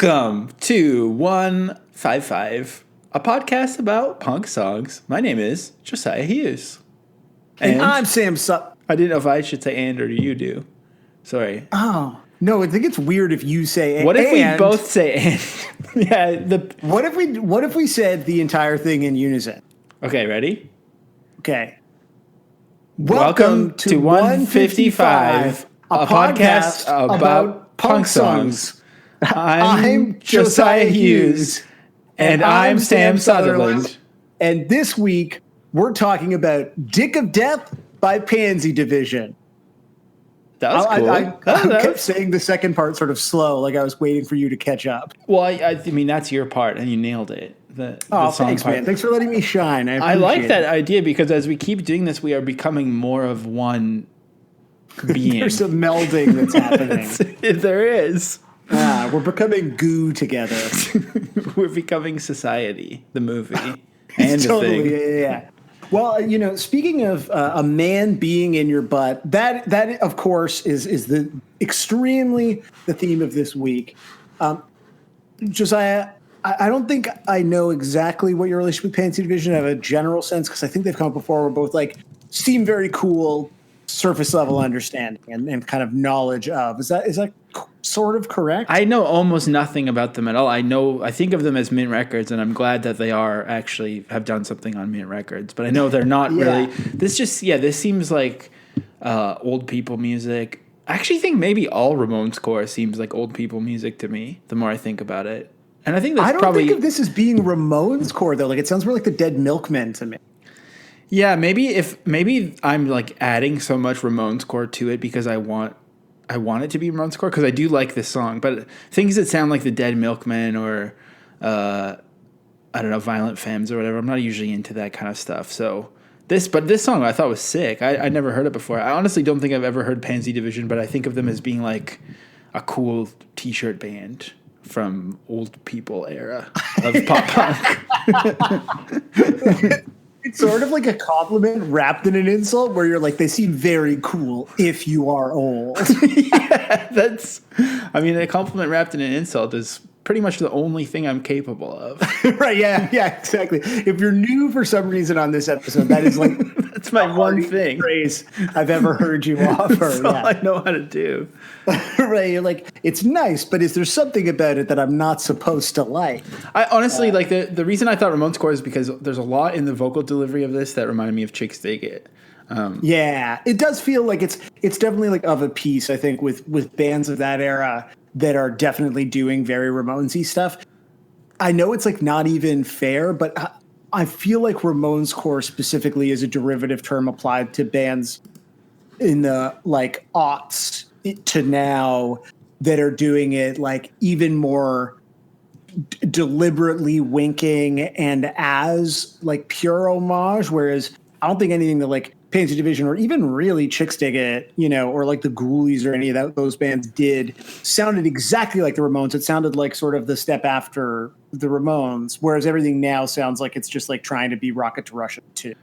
Welcome to 155, a podcast about punk songs. My name is Josiah Hughes. And I'm Sam I didn't know if I should say and or you do. Sorry. Oh, no, I think it's weird if you say and. What if we both say and? Yeah. What if we said the entire thing in unison? Okay, ready? Okay. Welcome to 155, a podcast about punk songs. I'm Josiah Hughes. And I'm Sam Sutherland. And this week, we're talking about Dick of Death by Pansy Division. That was cool. I kept saying the second part sort of slow, like I was waiting for you to catch up. Well, I mean, that's your part, and you nailed it. The song thanks, part. man. Thanks for letting me shine. I like that idea because as we keep doing this, we are becoming more of one being. There's a melding that's happening. There is. We're becoming goo together. We're becoming Society, the movie, and totally, the thing. Yeah. Well, speaking of a man being in your butt, that of course is the extremely the theme of this week. Josiah, I don't think I know exactly what your relationship with Pansy Division. I have a general sense because I think they've come up before. We're both seem very cool, surface level understanding and kind of knowledge of. Is that sort of correct? I know almost nothing about them at all. I think of them as Mint Records, and I'm glad that they are actually have done something on Mint Records. But I know they're not really. This seems like old people music. I actually think maybe all Ramones core seems like old people music to me. The more I think about it, and I think that's think of this as being Ramones core though. Like it sounds more like the Dead Milkmen to me. Yeah, maybe I'm like adding so much Ramones core to it because I want it to be Ramones core because I do like this song, but things that sound like the Dead Milkmen or I don't know, Violent Femmes or whatever, I'm not usually into that kind of stuff. So this song I thought was sick. I never heard it before. I honestly don't think I've ever heard Pansy Division, but I think of them as being like a cool t-shirt band from old people era of pop punk. It's sort of like a compliment wrapped in an insult where you're like, they seem very cool if you are old. Yeah, a compliment wrapped in an insult is pretty much the only thing I'm capable of. Right, yeah, exactly. If you're new for some reason on this episode, that is like that's my one thing phrase I've ever heard you offer. That's all I know how to do. Right, you're like, it's nice, but is there something about it that I'm not supposed to like? I honestly like the reason I thought Ramones core is because there's a lot in the vocal delivery of this that reminded me of Chicks Dig It. Yeah, it does feel like it's definitely like of a piece, I think, with bands of that era that are definitely doing very Ramones-y stuff. I know it's like not even fair, but I feel like Ramones core specifically is a derivative term applied to bands in the like aughts to now that are doing it like even more deliberately winking and as like pure homage, whereas I don't think anything that like Pansy Division or even really Chicks Dig It, or like the Ghoulies or any of those bands did sounded exactly like the Ramones. It sounded like sort of the step after the Ramones, whereas everything now sounds like it's just like trying to be Rocket to Russia too.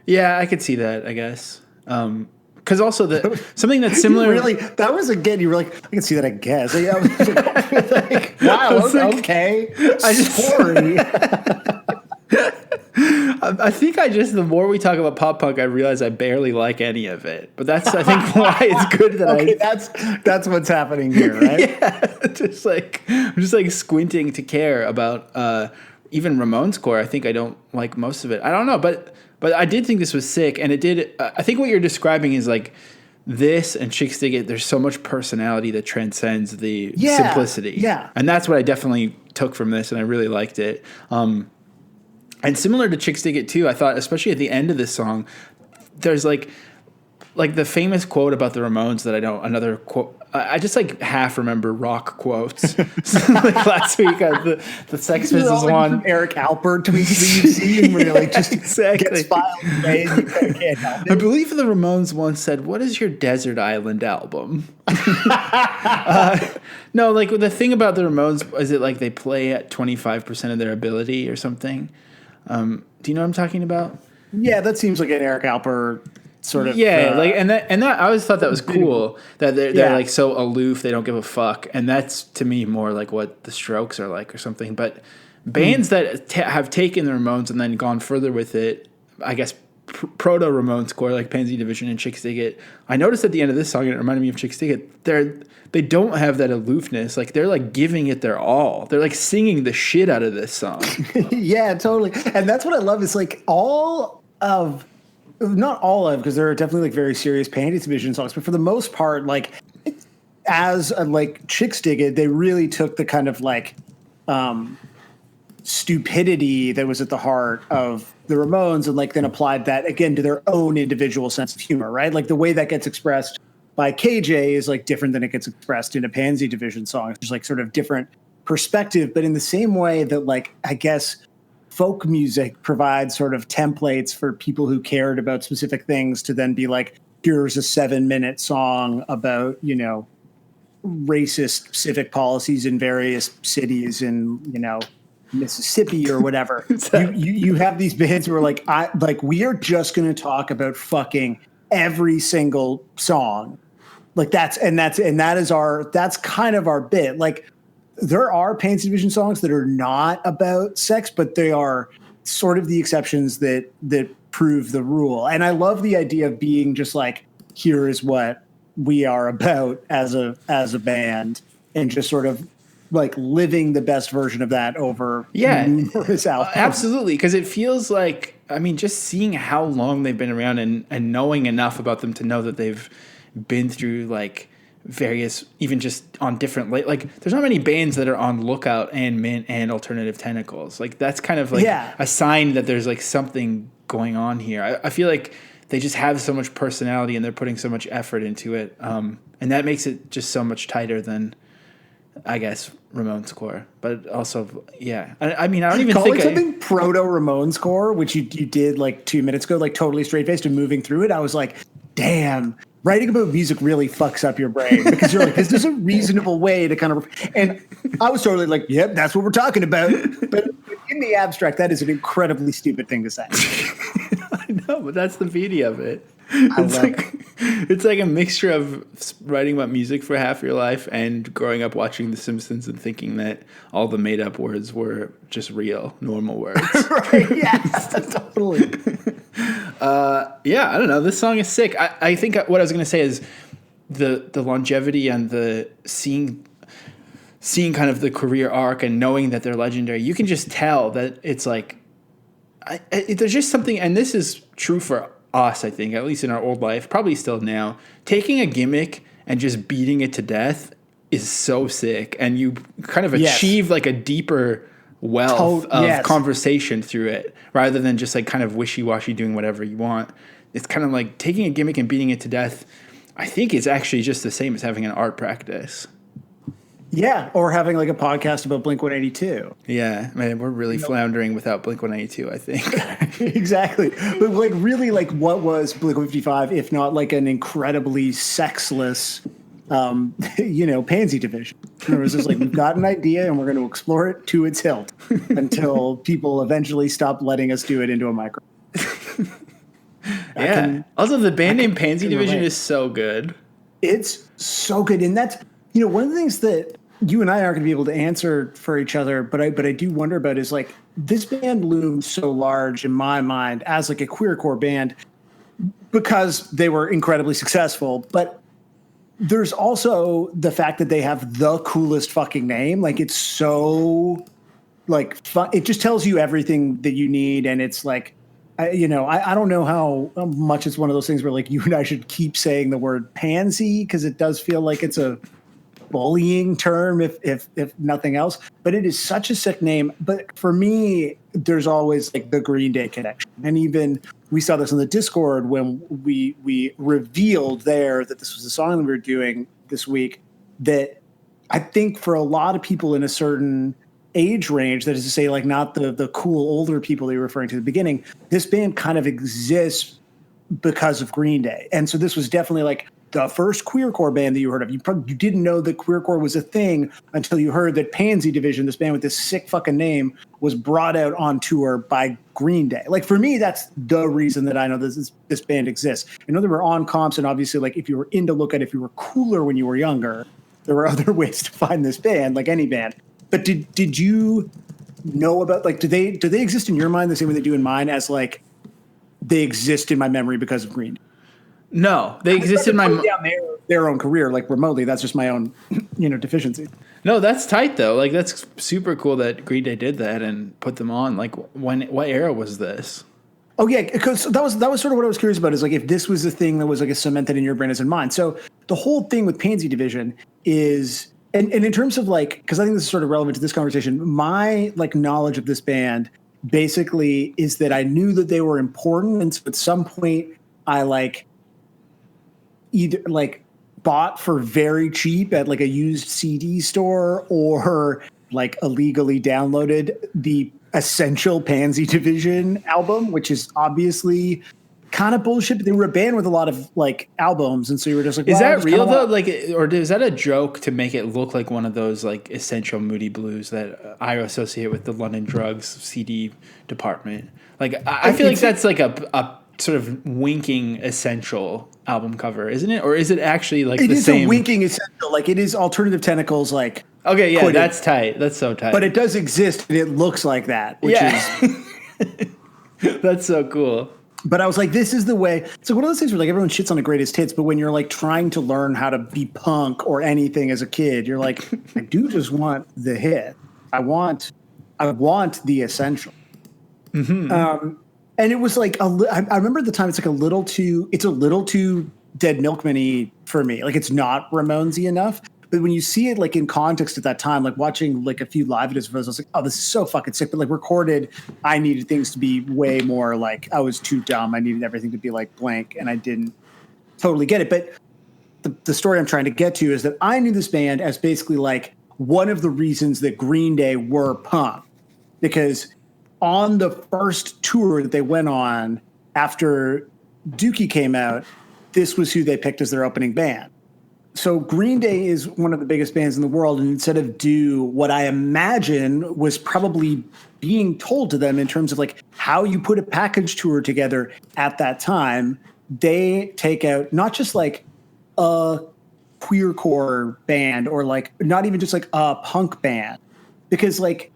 Yeah, I could see that, I guess. Because also something that's similar. Really, that was again. You were like, I can see that. I guess. I was like, wow. Okay. Sorry. I think the more we talk about pop punk, I realize I barely like any of it. But that's, I think, why it's good that that's what's happening here, right? Yeah, I'm just like squinting to care about even Ramones core. I think I don't like most of it. I don't know, but I did think this was sick, and it did. I think what you're describing is like this and Chicks Dig It. There's so much personality that transcends the simplicity. Yeah, and that's what I definitely took from this, and I really liked it. And similar to Chicks Dig It too, I thought, especially at the end of this song, there's like the famous quote about the Ramones that I don't. Another quote. I just like half remember rock quotes. So like last week, the Sex Pistols one. Eric Alper tweets that you've seen where like just exactly gets filed away and you can't help it. I believe the Ramones once said, "What is your Desert Island album?" No, like the thing about the Ramones is it like they play at 25% of their ability or something. Do you know what I'm talking about? Yeah, that seems like an Eric Alper sort of. Like and that I always thought that was cool that they're like so aloof, they don't give a fuck, and that's to me more like what the Strokes are like or something. But bands that have taken the Ramones and then gone further with it, I guess proto Ramones core like Pansy Division and Chicks Dig It. I noticed at the end of this song, it reminded me of Chicks Dig It. They don't have that aloofness. Like they're like giving it their all. They're like singing the shit out of this song. Yeah, totally. And that's what I love is like not all of, because there are definitely like very serious Pansy Division songs, but for the most part, like as like Chicks Dig It, they really took the kind of like stupidity that was at the heart of the Ramones and like then applied that again to their own individual sense of humor, right? Like the way that gets expressed by KJ is like different than it gets expressed in a Pansy Division song. There's like sort of different perspective, but in the same way that like, I guess folk music provides sort of templates for people who cared about specific things to then be like, here's a 7-minute song about, you know, racist civic policies in various cities in, you know, Mississippi or whatever. You have these bands who are like, we are just going to talk about fucking every single song. Like that's kind of our bit. Like there are Pansy Division songs that are not about sex, but they are sort of the exceptions that prove the rule. And I love the idea of being just like, here is what we are about as a band, and just sort of like living the best version of that over numerous albums. Absolutely, because it feels like, I mean, just seeing how long they've been around and knowing enough about them to know that they've been through like various, even just on different like there's not many bands that are on Lookout and Mint and Alternative Tentacles. Like that's kind of like a sign that there's like something going on here. I feel like they just have so much personality and they're putting so much effort into it, and that makes it just so much tighter than, I guess, Ramones core. But also, I mean, I don't even think something proto Ramones core, which you did like 2 minutes ago, like totally straight faced and moving through it. I was like, damn, writing about music really fucks up your brain, because you're like, this is a reasonable way to kind of, and I was totally like, yep, that's what we're talking about. But in the abstract, that is an incredibly stupid thing to say. I know, but that's the beauty of it. It's like a mixture of writing about music for half your life and growing up watching The Simpsons and thinking that all the made up words were just real, normal words. Right, yeah, totally. I don't know. This song is sick. I think what I was going to say is the longevity and the seeing kind of the career arc and knowing that they're legendary. You can just tell that it's like, there's just something, and this is true for us, I think, at least in our old life, probably still now, taking a gimmick and just beating it to death is so sick. And you kind of achieve like a deeper wealth of conversation through it, rather than just like kind of wishy-washy doing whatever you want. It's kind of like taking a gimmick and beating it to death. I think it's actually just the same as having an art practice. Yeah, or having like a podcast about Blink-182. Yeah, man, we're really floundering without Blink-182, I think. Exactly. But like really, like what was Blink-155 if not like an incredibly sexless, Pansy Division? It was just like, we've got an idea and we're going to explore it to its hilt until people eventually stop letting us do it into a microphone. Also, the band name Pansy Division is so good. It's so good, and that's one of the things that you and I aren't going to be able to answer for each other, but I do wonder about is like this band looms so large in my mind as like a queercore band because they were incredibly successful, but there's also the fact that they have the coolest fucking name. Like it's so like fun. It just tells you everything that you need, and it's like, I don't know how much it's one of those things where like you and I should keep saying the word pansy because it does feel like it's a bullying term if nothing else, but it is such a sick name. But for me, there's always like the Green Day connection, and even we saw this on the Discord when we revealed there that this was the song that we were doing this week. That I think for a lot of people in a certain age range, that is to say, like not the cool older people they were referring to at the beginning, this band kind of exists because of Green Day, and so this was definitely like the first queercore band that you heard of. You didn't know that queercore was a thing until you heard that Pansy Division, this band with this sick fucking name, was brought out on tour by Green Day. Like, for me, that's the reason that I know this band exists. I know there were on comps, and obviously, like, if you were into look at if you were cooler when you were younger, there were other ways to find this band, like any band. But did you know about, like, do they exist in your mind the same way they do in mine, as like they exist in my memory because of Green Day? No, they exist in my their own career, like remotely. That's just my own, deficiency. No, that's tight though. Like, that's super cool that Green Day did that and put them on. Like, what era was this? Oh yeah, because that was sort of what I was curious about, is like if this was a thing that was like cemented in your brain as in mine. So the whole thing with Pansy Division is, and in terms of like, because I think this is sort of relevant to this conversation, my like knowledge of this band basically is that I knew that they were important, and so at some point I like either like bought for very cheap at like a used CD store, or like illegally downloaded the Essential Pansy Division album, which is obviously kind of bullshit. But they were a band with a lot of like albums, and so you were just like, is that real though? Like, or is that a joke to make it look like one of those like Essential Moody Blues that I associate with the London Drugs CD department? Like, I feel like that's like a sort of winking Essential album cover, isn't it? Or is it actually like the same? It is a winking Essential. Like, it is Alternative Tentacles. Like, okay, yeah, that's tight. That's so tight. But it does exist, and it looks like that, which is that's so cool. But I was like, this is the way. It's like one of those things where like everyone shits on the greatest hits, but when you're like trying to learn how to be punk or anything as a kid, you're like, I do just want the hit. I want the Essential. Mm-hmm. And it was like I remember at the time, it's a little too Dead Milkman-y for me. Like, it's not Ramones-y enough. But when you see it like in context at that time, like watching like a few live videos of us, I was like, oh, this is so fucking sick. But like recorded, I needed things to be way more like, I was too dumb. I needed everything to be like blank, and I didn't totally get it. But the story I'm trying to get to is that I knew this band as basically like one of the reasons that Green Day were punk, because on the first tour that they went on after Dookie came out, this was who they picked as their opening band. So Green Day is one of the biggest bands in the world, and instead of do what I imagine was probably being told to them in terms of like how you put a package tour together at that time, they take out not just like a queercore band or like not even just like a punk band, because like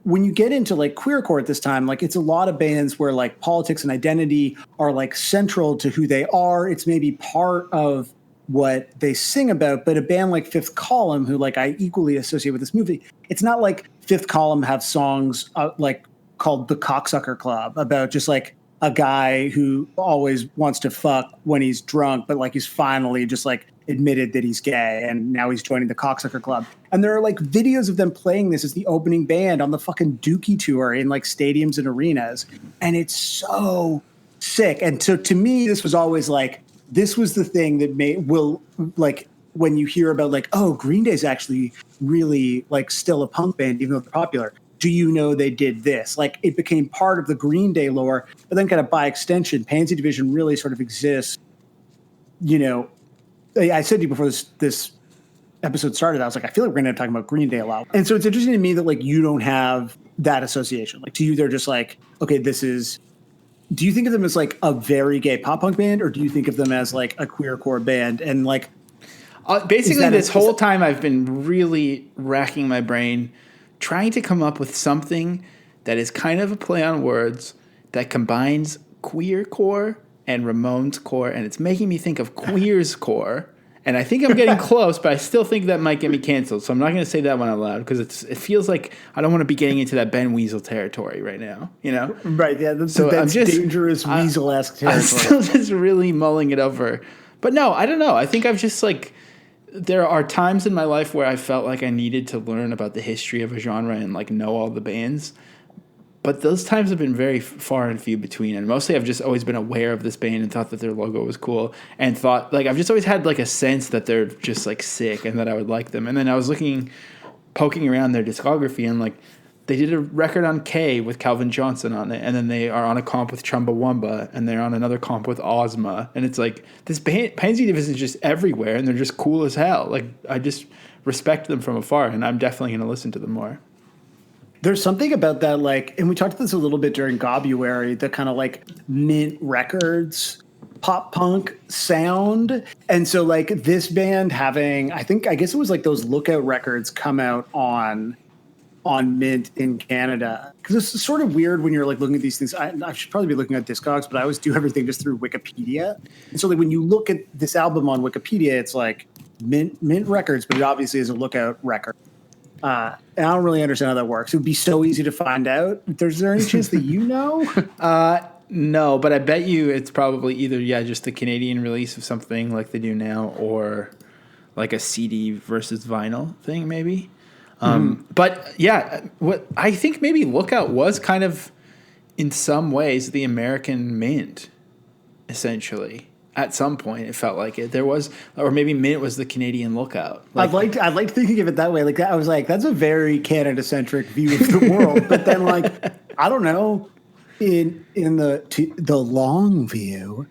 when you get into like queercore at this time, like it's a lot of bands where like politics and identity are like central to who they are. It's maybe part of what they sing about. But a band like Fifth Column, who like I equally associate with this movie, it's not like Fifth Column have songs like called The Cocksucker Club about just like a guy who always wants to fuck when he's drunk, but like he's finally just like admitted that he's gay and now he's joining the Cocksucker Club. And there are like videos of them playing this as the opening band on the fucking Dookie tour in like stadiums and arenas. And it's so sick. And so to me, this was always like, this was the thing that will like when you hear about like, oh, Green Day's actually really like still a punk band, even though they're popular. Do you know they did this? Like it became part of the Green Day lore, but then kind of by extension, Pansy Division really sort of exists. You know, I said to you before this episode started, I was like, I feel like we're going to be talking about Green Day a lot. And so it's interesting to me that like you don't have that association. Like to you, they're just like, okay, do you think of them as like a very gay pop punk band, or do you think of them as like a queercore band? And like, basically this whole time I've been really racking my brain trying to come up with something that is kind of a play on words that combines queercore and Ramones core, and it's making me think of Queers core. And I think I'm getting close, but I still think that might get me canceled. So I'm not going to say that one out loud because it feels like I don't want to be getting into that Ben Weasel territory right now. You know, right? Yeah, that's dangerous Weasel-esque territory. I'm still just really mulling it over. But no, I don't know. I think I've just like there are times in my life where I felt like I needed to learn about the history of a genre and like know all the bands. But those times have been very far and few between. And mostly I've just always been aware of this band and thought that their logo was cool. And thought, like, I've just always had, like, a sense that they're just, like, sick and that I would like them. And then I was poking around their discography and, like, They did a record on K with Calvin Johnson on it, and then they are on a comp with Chumbawamba, and they're on another comp with Ozma, and it's like this Pansy Division is just everywhere, and they're just cool as hell. Like I just respect them from afar, and I'm definitely going to listen to them more. There's something about that, like, and we talked about this a little bit during Gobuary, the kind of like Mint Records pop punk sound. And so like this band having, I guess it was like those Lookout records come out on Mint in Canada. Because it's sort of weird when you're like looking at these things. I should probably be looking at Discogs, but I always do everything just through Wikipedia. And so like when you look at this album on Wikipedia, it's like Mint Records, but it obviously is a Lookout record. And I don't really understand how that works. It would be so easy to find out. Is there any chance that you know? No, but I bet you it's probably either, just the Canadian release of something like they do now, or like a CD versus vinyl thing, maybe. But yeah, what I think maybe Lookout was kind of, in some ways, the American Mint, essentially. At some point, it felt like it. There was, or maybe Mint was the Canadian Lookout. Like, I like thinking of it that way. Like I was like, that's a very Canada-centric view of the world. But then, like, I don't know, in the long view,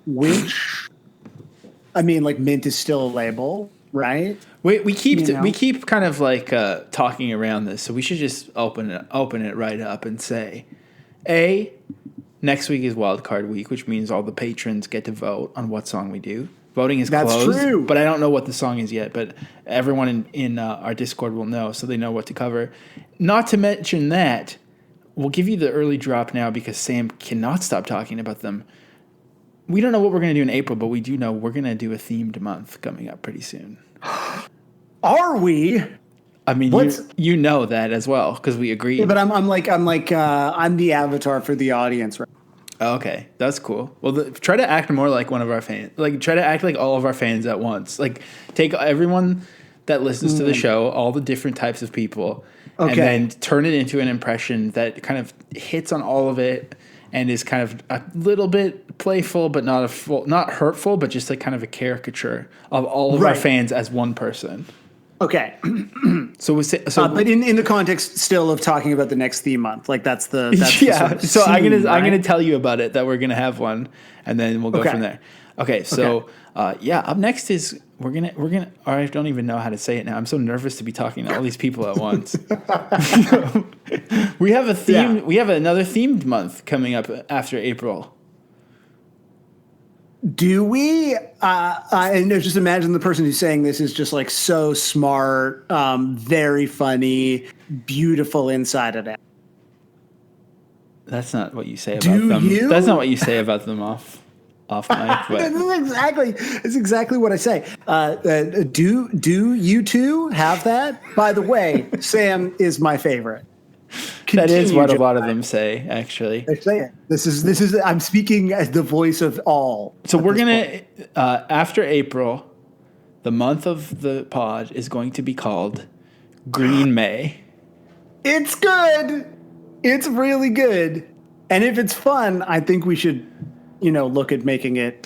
which, I mean, like Mint is still a label, right? We keep kind of like talking around this, so we should just open it right up and say, next week is wildcard week, which means all the patrons get to vote on what song we do. Voting is closed, true. But I don't know what the song is yet. But everyone in our Discord will know, so they know what to cover. Not to mention that, we'll give you the early drop now because Sam cannot stop talking about them. We don't know what we're going to do in April, but we do know we're going to do a themed month coming up pretty soon. Are we? I mean, you know that as well because we agreed. Yeah, but I'm the avatar for the audience, right? Okay, that's cool. Well, try to act more like one of our fans. Like, try to act like all of our fans at once. Like, take everyone that listens to the show, all the different types of people, and then turn it into an impression that kind of hits on all of it and is kind of a little bit playful, but not hurtful, but just like kind of a caricature of all of our fans as one person. Okay. But in the context still of talking about the next theme month, like that's the yeah. The sort of I'm scene, gonna tell you about it, that we're gonna have one, and then we'll go from there. Okay. So up next is we're gonna. Or I don't even know how to say it now. I'm so nervous to be talking to all these people at once. We have a theme. Yeah. We have another themed month coming up after April. Do we? And just imagine the person who's saying this is just like so smart, very funny, beautiful inside and out. That's not what you say about them. That's not what you say about them off mic. But. That's exactly what I say. Do you two have that? By the way, Sam is my favorite. That is what a lot of them say, actually. They say it. This is. I'm speaking as the voice of all. So we're gonna after April, the month of the pod is going to be called Green May. It's good. It's really good. And if it's fun, I think we should, look at making it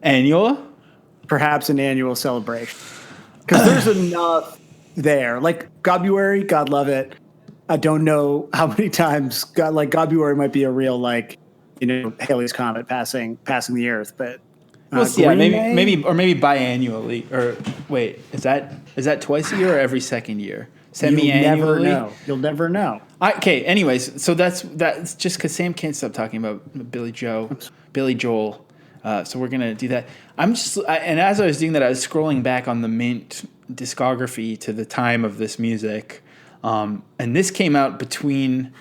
annual. Perhaps an annual celebration, because there's enough there. Like Gobuary, God love it. I don't know how many times Gobuary might be a real Halley's Comet passing the Earth, but maybe biannually, or wait, is that twice a year or every second year? Semi-annually? You'll never know. Okay. Anyways, so that's just because Sam can't stop talking about Billy Joel. So we're gonna do that. And as I was doing that, I was scrolling back on the Mint discography to the time of this music. And this came out between.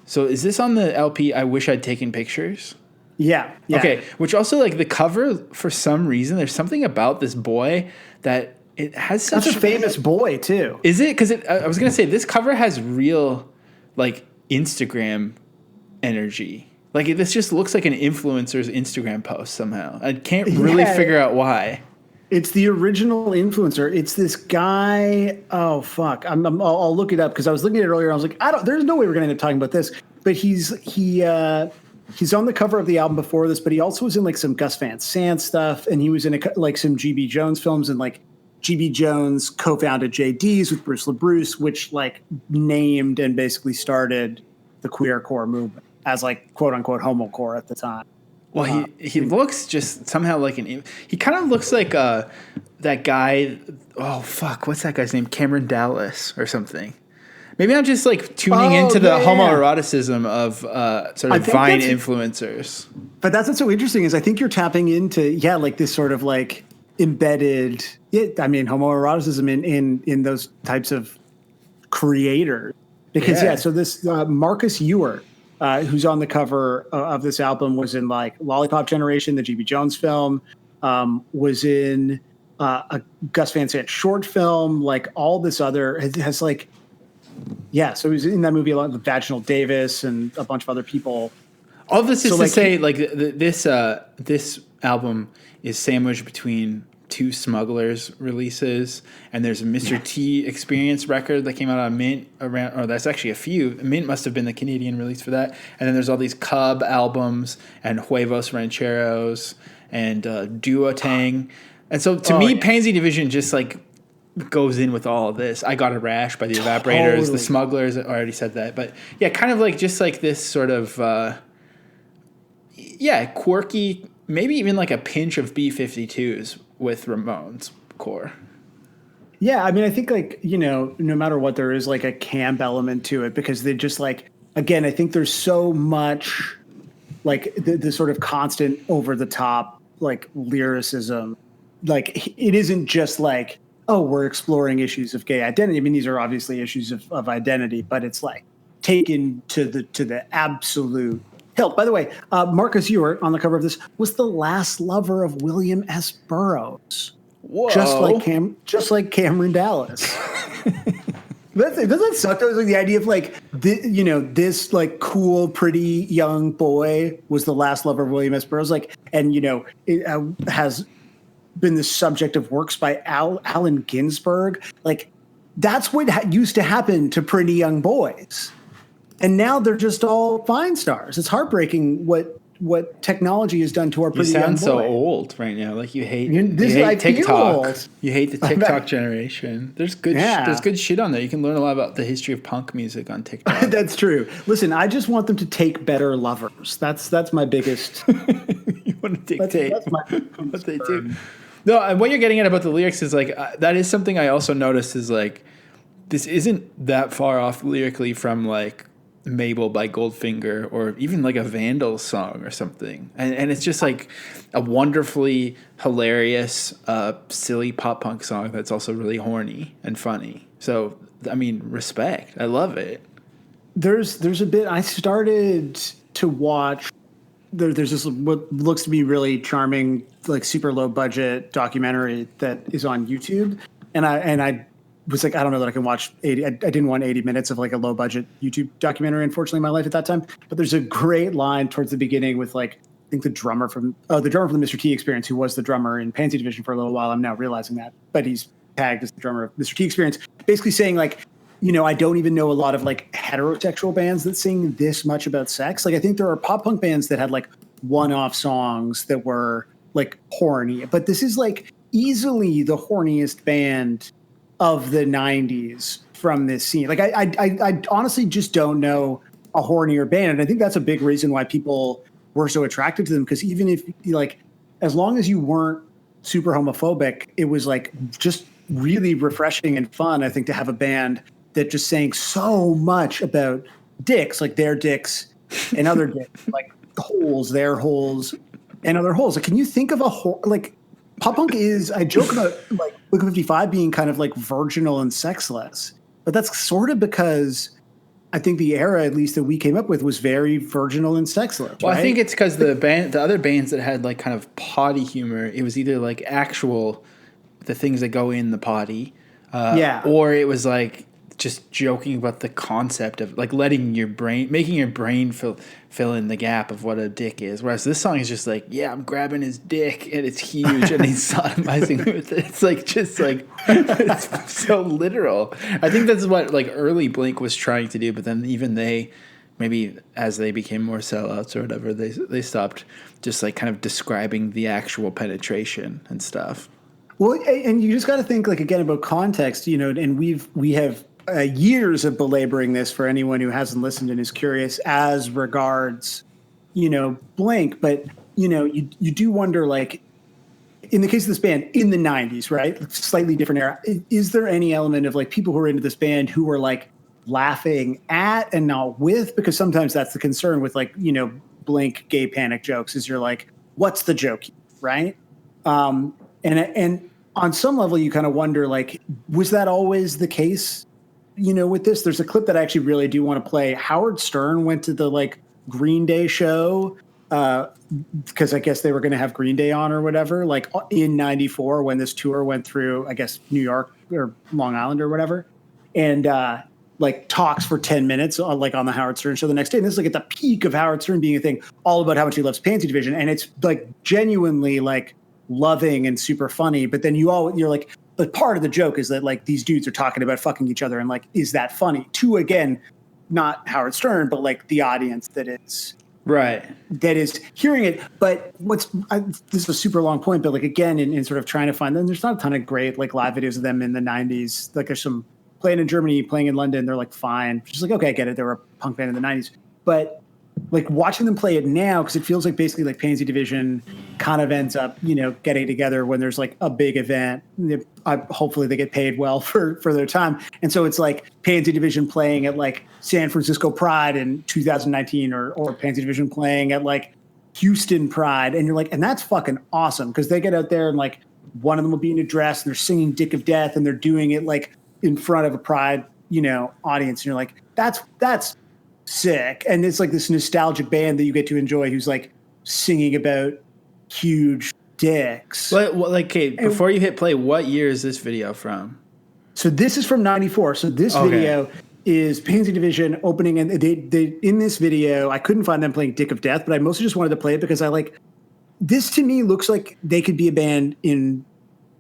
So is this on the LP? I Wish I'd Taken Pictures. Yeah. Okay. Which also, like, the cover, for some reason, there's something about this boy that it has such. That's a famous boy too. Is it? Because I was gonna say this cover has real, like, Instagram energy. Like, this just looks like an influencer's Instagram post somehow. I can't really figure out why. It's the original influencer. It's this guy. Oh fuck! I'll look it up because I was looking at it earlier. And I was like, there's no way we're going to end up talking about this. But he's on the cover of the album before this. But he also was in like some Gus Van Sant stuff, and he was in some GB Jones films, and like GB Jones co-founded JD's with Bruce LaBruce, which like named and basically started the queercore movement as like quote unquote homocore at the time. Well, he looks just somehow like he kind of looks like that guy. Oh fuck, what's that guy's name? Cameron Dallas or something. Maybe I'm just like tuning into the homoeroticism of sort of Vine influencers. But that's what's so interesting is I think you're tapping into like this sort of like embedded. I mean, homoeroticism in those types of creators because so this Marcus Ewart. Who's on the cover of this album was in like Lollipop Generation, the GB Jones film, was in a Gus Van Sant short film, like all this other has like, so he was in that movie along with Vaginal Davis and a bunch of other people. All this is to say like this album is sandwiched between two Smugglers releases, and there's a Mr. T Experience record that came out on Mint around, or that's actually a few. Mint must have been the Canadian release for that. And then there's all these Cub albums and Huevos Rancheros and Duotang. And so to me, Pansy Division just like goes in with all of this. I Got a Rash by the Evaporators, the Smugglers, I already said that. But yeah, kind of like just like this sort of, quirky, maybe even like a pinch of B-52s with Ramones core. Yeah, I mean, I think like, no matter what, there is like a camp element to it because they just like, again, I think there's so much like the sort of constant over the top like lyricism. Like it isn't just like, oh, we're exploring issues of gay identity. I mean, these are obviously issues of identity, but it's like taken to the absolute hilt. By the way, Marcus Ewart on the cover of this was the last lover of William S. Burroughs. Whoa. Just like Cameron Dallas. Doesn't that suck? Though? Like the idea of like, this like cool, pretty young boy was the last lover of William S. Burroughs. Like, and it has been the subject of works by Allen Ginsberg. Like, that's what used to happen to pretty young boys. And now they're just all Vine stars. It's heartbreaking what technology has done to our pretty young boy. You sound so old right now. Like you hate TikTok. You hate the TikTok generation. There's good shit on there. You can learn a lot about the history of punk music on TikTok. That's true. Listen, I just want them to take better lovers. That's my biggest. You want to dictate what they do. No, and what you're getting at about the lyrics is like that is something I also noticed is like this isn't that far off lyrically from like Mabel by Goldfinger or even like a Vandals song or something. And it's just like a wonderfully hilarious, silly pop punk song that's also really horny and funny. So, I mean, respect. I love it. There's a bit I started to watch. There's this what looks to be really charming, like super low budget documentary that is on YouTube. And I was like, I don't know that I can watch 80. I didn't want 80 minutes of like a low budget YouTube documentary, unfortunately, in my life at that time. But there's a great line towards the beginning with like, I think the drummer from the Mr. T Experience, who was the drummer in Pansy Division for a little while. I'm now realizing that, but he's tagged as the drummer of Mr. T Experience, basically saying like, I don't even know a lot of like heterosexual bands that sing this much about sex. Like, I think there are pop punk bands that had like one-off songs that were like horny, but this is like easily the horniest band of the 90s from this scene. Like I honestly just don't know a hornier band. And I think that's a big reason why people were so attracted to them. Because even if like, as long as you weren't super homophobic, it was like just really refreshing and fun, I think, to have a band that just sang so much about dicks, like their dicks and other dicks, like holes, their holes and other holes. Like, can you think of like pop punk is, I joke about like Liquid 55 being kind of like virginal and sexless, but that's sort of because I think the era, at least that we came up with, was very virginal and sexless. Well, right? I think it's because the other bands that had like kind of potty humor, it was either like the things that go in the potty, or it was like just joking about the concept of like making your brain fill in the gap of what a dick is. Whereas this song is just like, yeah, I'm grabbing his dick and it's huge and he's sodomizing with it. It's like just like it's so literal. I think that's what like early Blink was trying to do, but then even they, maybe as they became more sellouts or whatever, they stopped just like kind of describing the actual penetration and stuff. Well, and you just got to think like again about context, and we have years of belaboring this for anyone who hasn't listened and is curious as regards, Blink, but you do wonder like in the case of this band in the 90s, right? Slightly different era. Is there any element of like people who are into this band who are like laughing at and not with? Because sometimes that's the concern with like, Blink gay panic jokes is you're like, what's the joke, right? And on some level, you kind of wonder, like, was that always the case, with this? There's a clip that I actually really do want to play. Howard Stern went to the, like, Green Day show because I guess they were going to have Green Day on or whatever, like, in 94 when this tour went through, I guess, New York or Long Island or whatever. And, like, talks for 10 minutes, like, on the Howard Stern show the next day. And this is, like, at the peak of Howard Stern being a thing, all about how much he loves Pansy Division. And it's, like, genuinely, like, loving and super funny, but then you're like, but part of the joke is that like these dudes are talking about fucking each other and like, is that funny to, again, not Howard Stern, but like the audience that is hearing it. But this is a super long point, but like again, in sort of trying to find them, there's not a ton of great like live videos of them in the 90s. Like there's some playing in Germany, playing in London. They're like fine. Just like, okay, I get it. They were a punk band in the 90s, but like watching them play it now, because it feels like basically like Pansy Division kind of ends up, getting together when there's like a big event. Hopefully they get paid well for their time. And so it's like Pansy Division playing at like San Francisco Pride in 2019 or Pansy Division playing at like Houston Pride. And you're like, and that's fucking awesome because they get out there and like one of them will be in a dress and they're singing Dick of Death and they're doing it like in front of a Pride, audience. And you're like, that's sick. And it's like this nostalgic band that you get to enjoy who's like singing about huge dicks. Before you hit play, what year is this video from? So this is from 94. So this video is Pansy Division opening, and they in this video, I couldn't find them playing Dick of Death, but I mostly just wanted to play it because I like this. To me looks like they could be a band in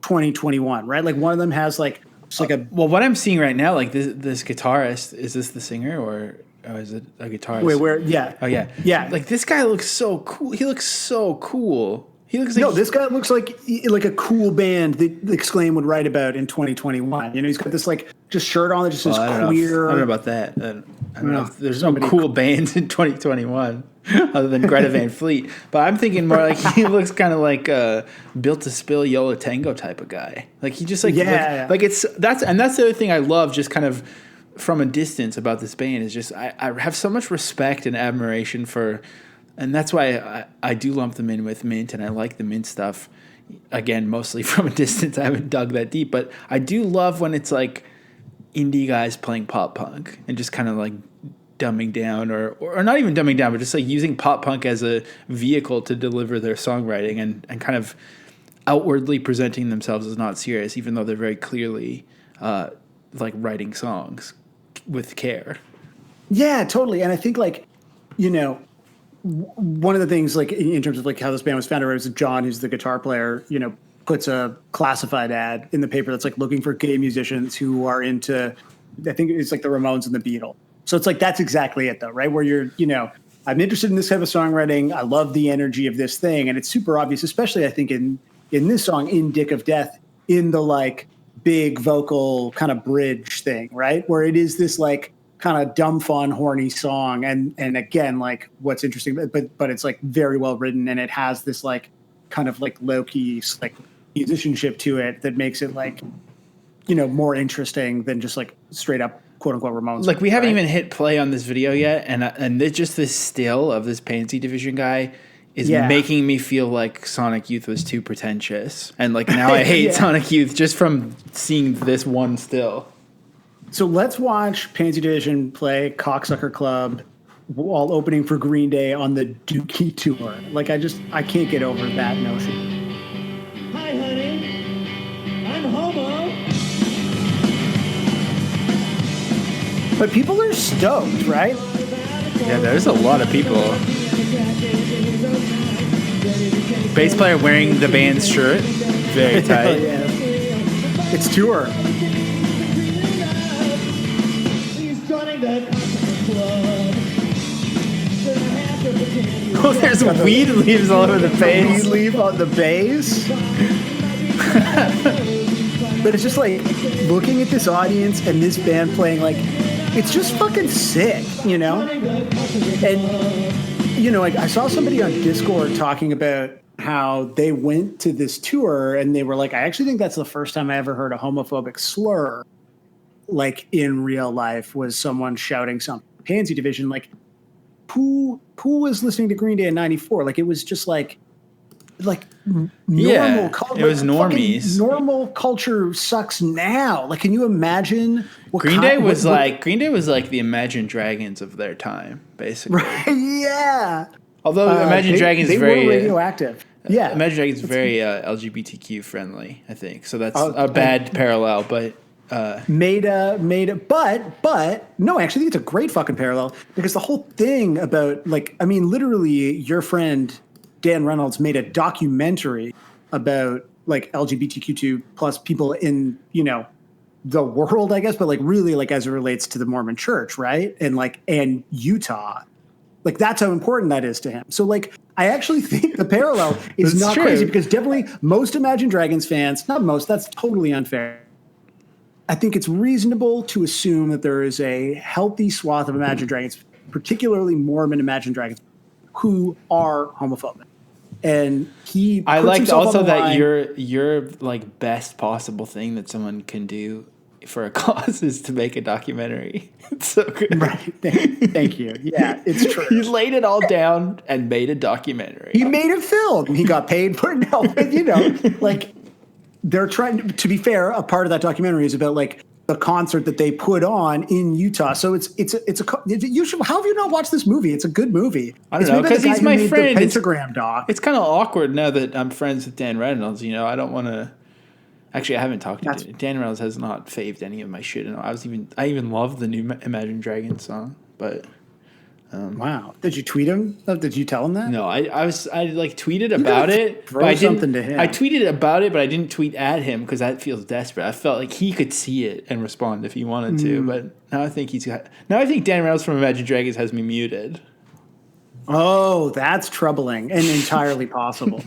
2021, right? Like one of them has like just like what I'm seeing right now, like this guitarist, is this the singer or is it a guitarist? Wait, where? Yeah. Oh, yeah. Yeah. Like, this guy looks so cool. He looks so cool. He looks like... No, this guy looks like a cool band that Exclaim would write about in 2021. He's got this, like, just shirt on that just says queer... I don't know about that. I don't know if there's no cool bands in 2021 other than Greta Van Fleet. But I'm thinking more like he looks kind of like a Built to Spill Yo La Tengo type of guy. Like, he just, like... Yeah. Like, that's the other thing I love, just kind of... from a distance about this band is just I have so much respect and admiration for, and that's why I do lump them in with Mint, and I like the Mint stuff. Again, mostly from a distance. I haven't dug that deep, but I do love when it's like indie guys playing pop punk and just kind of like dumbing down or not even dumbing down, but just like using pop punk as a vehicle to deliver their songwriting and kind of outwardly presenting themselves as not serious, even though they're very clearly like writing songs with care. Yeah, totally. And I think like, one of the things like in terms of like how this band was founded, was John, who's the guitar player, puts a classified ad in the paper that's like looking for gay musicians who are into, I think it's like the Ramones and the Beatles. So it's like, that's exactly it though, right? Where you're, I'm interested in this type of songwriting. I love the energy of this thing. And it's super obvious, especially I think in this song, in Dick of Death, in the like, big vocal kind of bridge thing, right? Where it is this like kind of dumb fun, horny song. And again, like what's interesting, but it's like very well written and it has this like kind of like low key like musicianship to it that makes it like, more interesting than just like straight up quote unquote Ramones. Like we haven't even hit play on this video yet. And just this still of this Pansy Division guy is making me feel like Sonic Youth was too pretentious. And like now I hate Sonic Youth just from seeing this one still. So let's watch Pansy Division play Cocksucker Club while opening for Green Day on the Dookie tour. Like I can't get over that notion. Hi honey, I'm homo. But people are stoked, right? Yeah, there's a lot of people. Bass player wearing the band's shirt. Very tight. Yeah. It's tour. Oh, there's weed leaves all over the bass. Weed leaf on the bass. But it's just like looking at this audience and this band playing, like, it's just fucking sick, you know? And, you know, like I saw somebody on Discord talking about how they went to this tour and they were like, I actually think that's the first time I ever heard a homophobic slur, like in real life, was someone shouting something. Pansy Division, like, who was listening to Green Day in '94? Like, it was just like normal culture. It was normies. Normal culture sucks now. Like, can you imagine what Green Day was like the Imagine Dragons of their time, basically. Right, yeah. Although Imagine Dragons they very were radioactive. Yeah. Imagine Dragons very LGBTQ friendly, I think. So that's a bad parallel, but made a but no, actually I think it's a great fucking parallel, because the whole thing about, like, I mean, literally your friend Dan Reynolds made a documentary about like LGBTQ2 plus people in, you know, the world, I guess, but like really like as it relates to the Mormon church, right? And Utah. Like, that's how important that is to him. So like, I actually think the parallel is not crazy, because definitely most Imagine Dragons fans, not most, that's totally unfair. I think it's reasonable to assume that there is a healthy swath of Imagine Dragons, particularly Mormon Imagine Dragons, who are homophobic. And I liked also that your like best possible thing that someone can do for a cause is to make a documentary. It's so good. Right. Thank you. Yeah, it's true. He laid it all down and made a documentary. He made a film. He got paid for it. No, you know, like, they're trying to be fair, a part of that documentary is about like the concert that they put on in Utah. So you should, how have you not watched this movie? It's a good movie. I don't know, because he's my friend. Instagram doc. It's kind of awkward now that I'm friends with Dan Reynolds. You know, I don't want to. Actually, I haven't talked to Dan. Dan Reynolds has not faved any of my shit. And I even love the new Imagine Dragons song, but. Wow! Did you tweet him? Did you tell him that? No, I like tweeted about it. Throw something to him. I tweeted about it, but I didn't tweet at him because that feels desperate. I felt like he could see it and respond if he wanted to. But now I think Dan Reynolds from Imagine Dragons has me muted. Oh, that's troubling and entirely possible.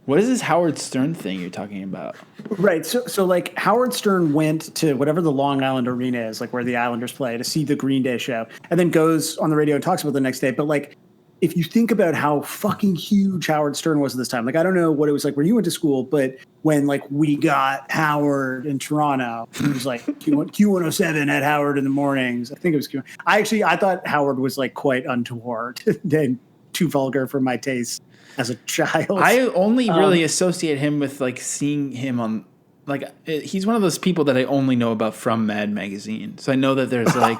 What is this Howard Stern thing you're talking about? Right. So like Howard Stern went to whatever the Long Island Arena is, like where the Islanders play, to see the Green Day show, and then goes on the radio and talks about it the next day. But like, if you think about how fucking huge Howard Stern was at this time, like, I don't know what it was like where you went to school, but when like we got Howard in Toronto, it was like Q107 at Howard in the mornings. I think it was Q. I thought Howard was like quite untoward and too vulgar for my taste as a child. I only really associate him with like seeing him on, like, he's one of those people that I only know about from Mad Magazine. So I know that there's like,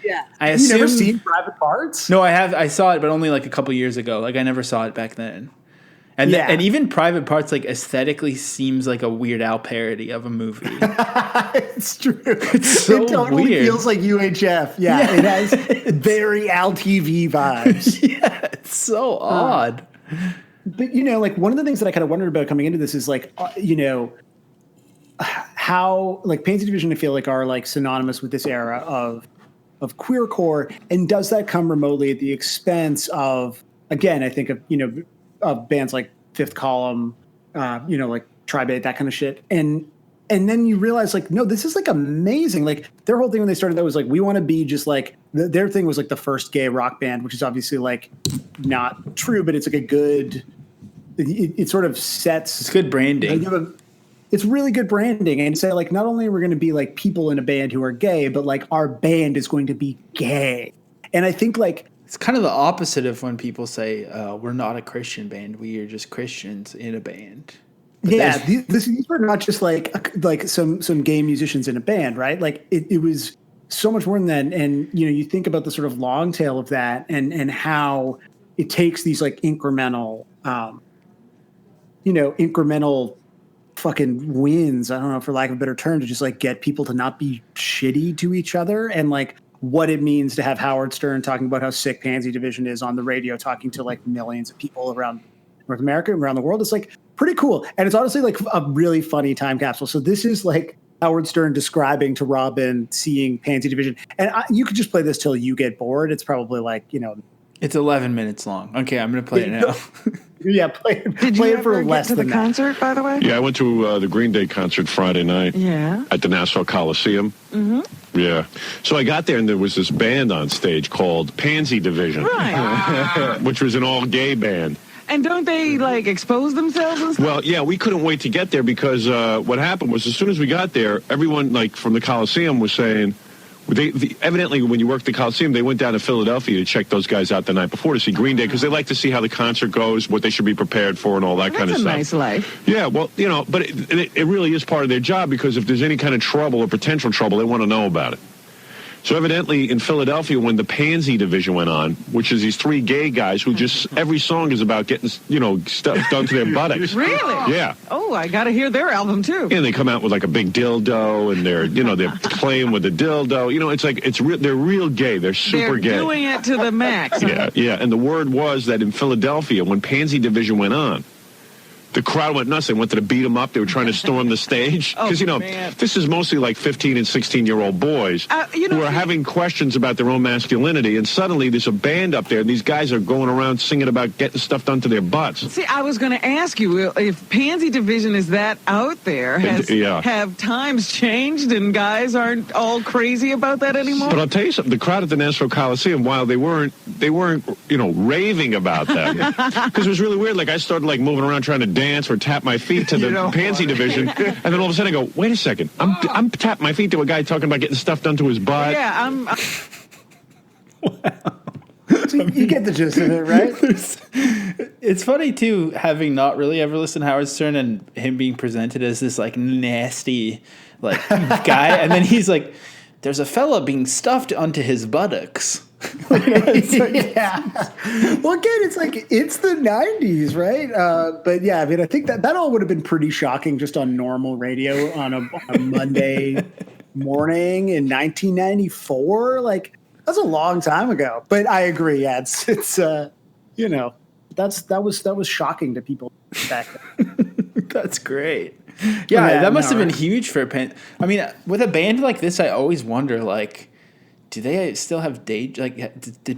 yeah. I You never seen Private Parts? No, I have. I saw it, but only like a couple years ago. Like, I never saw it back then. And and even Private Parts, like, aesthetically seems like a Weird Al parody of a movie. It's true. It's so it totally weird. feels like UHF. Yeah, it has very Al TV vibes. Yeah, it's so odd. But, you know, like, one of the things that I kind of wondered about coming into this is like, you know, how like Pansy Division, I feel like, are like synonymous with this era of queercore, and does that come remotely at the expense of, again, I think of, you know, of bands like Fifth Column, you know, like Tri-Bait, that kind of shit, and then you realize like, no, this is like amazing. Like, their whole thing when they started that was like, we want to be just like, their thing was like the first gay rock band, which is obviously like not true, but it's like a good, it sort of sets. It's good branding. It's really good branding, and say like, not only are we going to be like people in a band who are gay, but like our band is going to be gay. And I think like, it's kind of the opposite of when people say we're not a Christian band, we are just Christians in a band. But yeah, these were not just like some gay musicians in a band, right? Like, it was so much more than that. And, you know, you think about the sort of long tail of that, and how it takes these like incremental, incremental fucking wins, I don't know, for lack of a better term, to just like get people to not be shitty to each other, and like what it means to have Howard Stern talking about how sick Pansy Division is on the radio, talking to like millions of people around North America, around the world. It's like pretty cool. And it's honestly like a really funny time capsule. So this is like Howard Stern describing to Robin seeing Pansy Division. And you could just play this till you get bored. It's probably like, you know. It's 11 minutes long. Okay, I'm going to play it now. Yeah, play Did you it for ever get less to the than that. concert, by the way? Yeah, I went to the Green Day concert Friday night Yeah. at the Nassau Coliseum. Mm-hmm. Yeah. So I got there, and there was this band on stage called Pansy Division, Right. which was an all-gay band. And don't they, like, expose themselves and stuff? Well, yeah, we couldn't wait to get there because what happened was as soon as we got there, everyone, like, from the Coliseum was saying, evidently, when you work the Coliseum, they went down to Philadelphia to check those guys out the night before to see Green Day because they like to see how the concert goes, what they should be prepared for, and all that kind of That's a stuff. nice life. Yeah, well, but it really is part of their job because if there's any kind of trouble or potential trouble, they want to know about it. So evidently in Philadelphia, when the Pansy Division went on, which is these three gay guys who just, every song is about getting, stuff done to their buttocks. Really? Yeah. Oh, I got to hear their album, too. And they come out with like a big dildo and they're playing with the dildo. It's like, they're real gay. They're super gay. They're doing it to the max. Yeah. And the word was that in Philadelphia, when Pansy Division went on, the crowd went nuts. They wanted to beat them up. They were trying to storm the stage. Because, man. this is mostly like 15 and 16-year-old boys who are having questions about their own masculinity. And suddenly there's a band up there, and these guys are going around singing about getting stuff done to their butts. See, I was going to ask you, if Pansy Division is that out there, have times changed and guys aren't all crazy about that anymore? But I'll tell you something. The crowd at the Nassau Coliseum, while they weren't raving about them. Because it was really weird. Like, I started, moving around trying to dance or tap my feet to the Pansy Division, and then all of a sudden I go, wait a second, I'm tapping my feet to a guy talking about getting stuff done to his butt. Yeah, I'm So you get the gist of it, right? It's funny too, having not really ever listened to Howard Stern and him being presented as this nasty guy, and then he's like, "There's a fella being stuffed onto his buttocks." Yeah. Well, again, it's the 90s, right? But yeah, I mean, I think that all would have been pretty shocking just on normal radio on a Monday morning in 1994. That's a long time ago. But I agree. Yeah, it's that was shocking to people back then. That's greght. Yeah, that must have been huge for I mean, with a band like this, I always wonder, do they still have did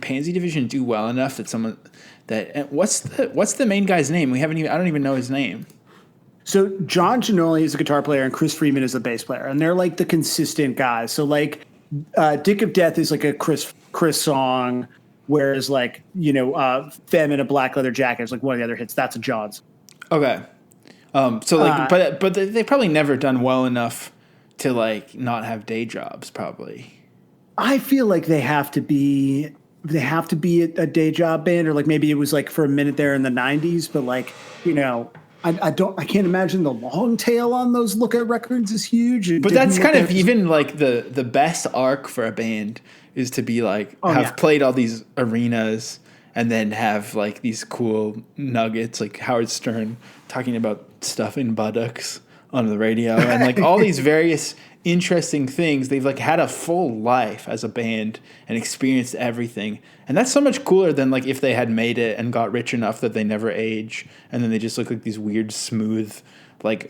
Pansy Division do well enough that what's the main guy's name? I don't even know his name. So John Giannoli is a guitar player and Chris Freeman is the bass player, and they're the consistent guys. So Dick of Death is a Chris song, whereas Femme in a Black Leather Jacket is one of the other hits. That's a John's. Okay. But they've probably never done well enough to not have day jobs, probably. I feel like they have to be a day job band, or maybe it was for a minute there in the 90s, but I can't imagine the long tail on those Lookout records is huge. But that's kind of even the best arc for a band is to be played all these arenas and then have these cool nuggets like Howard Stern talking about stuff in buttocks on the radio and all these various interesting things. They've had a full life as a band and experienced everything, and that's so much cooler than if they had made it and got rich enough that they never age and then they just look like these weird smooth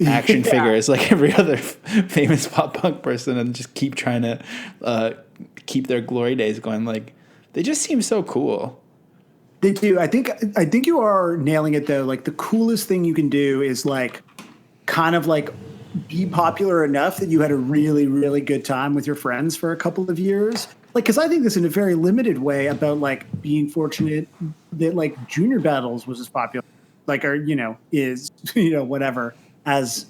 action figures like every other famous pop punk person and just keep trying to keep their glory days going. They just seem so cool. They do. I think you are nailing it though. The coolest thing you can do is be popular enough that you had a really, really good time with your friends for a couple of years. Because I think this in a very limited way about being fortunate that Junior Battles was as popular, is whatever as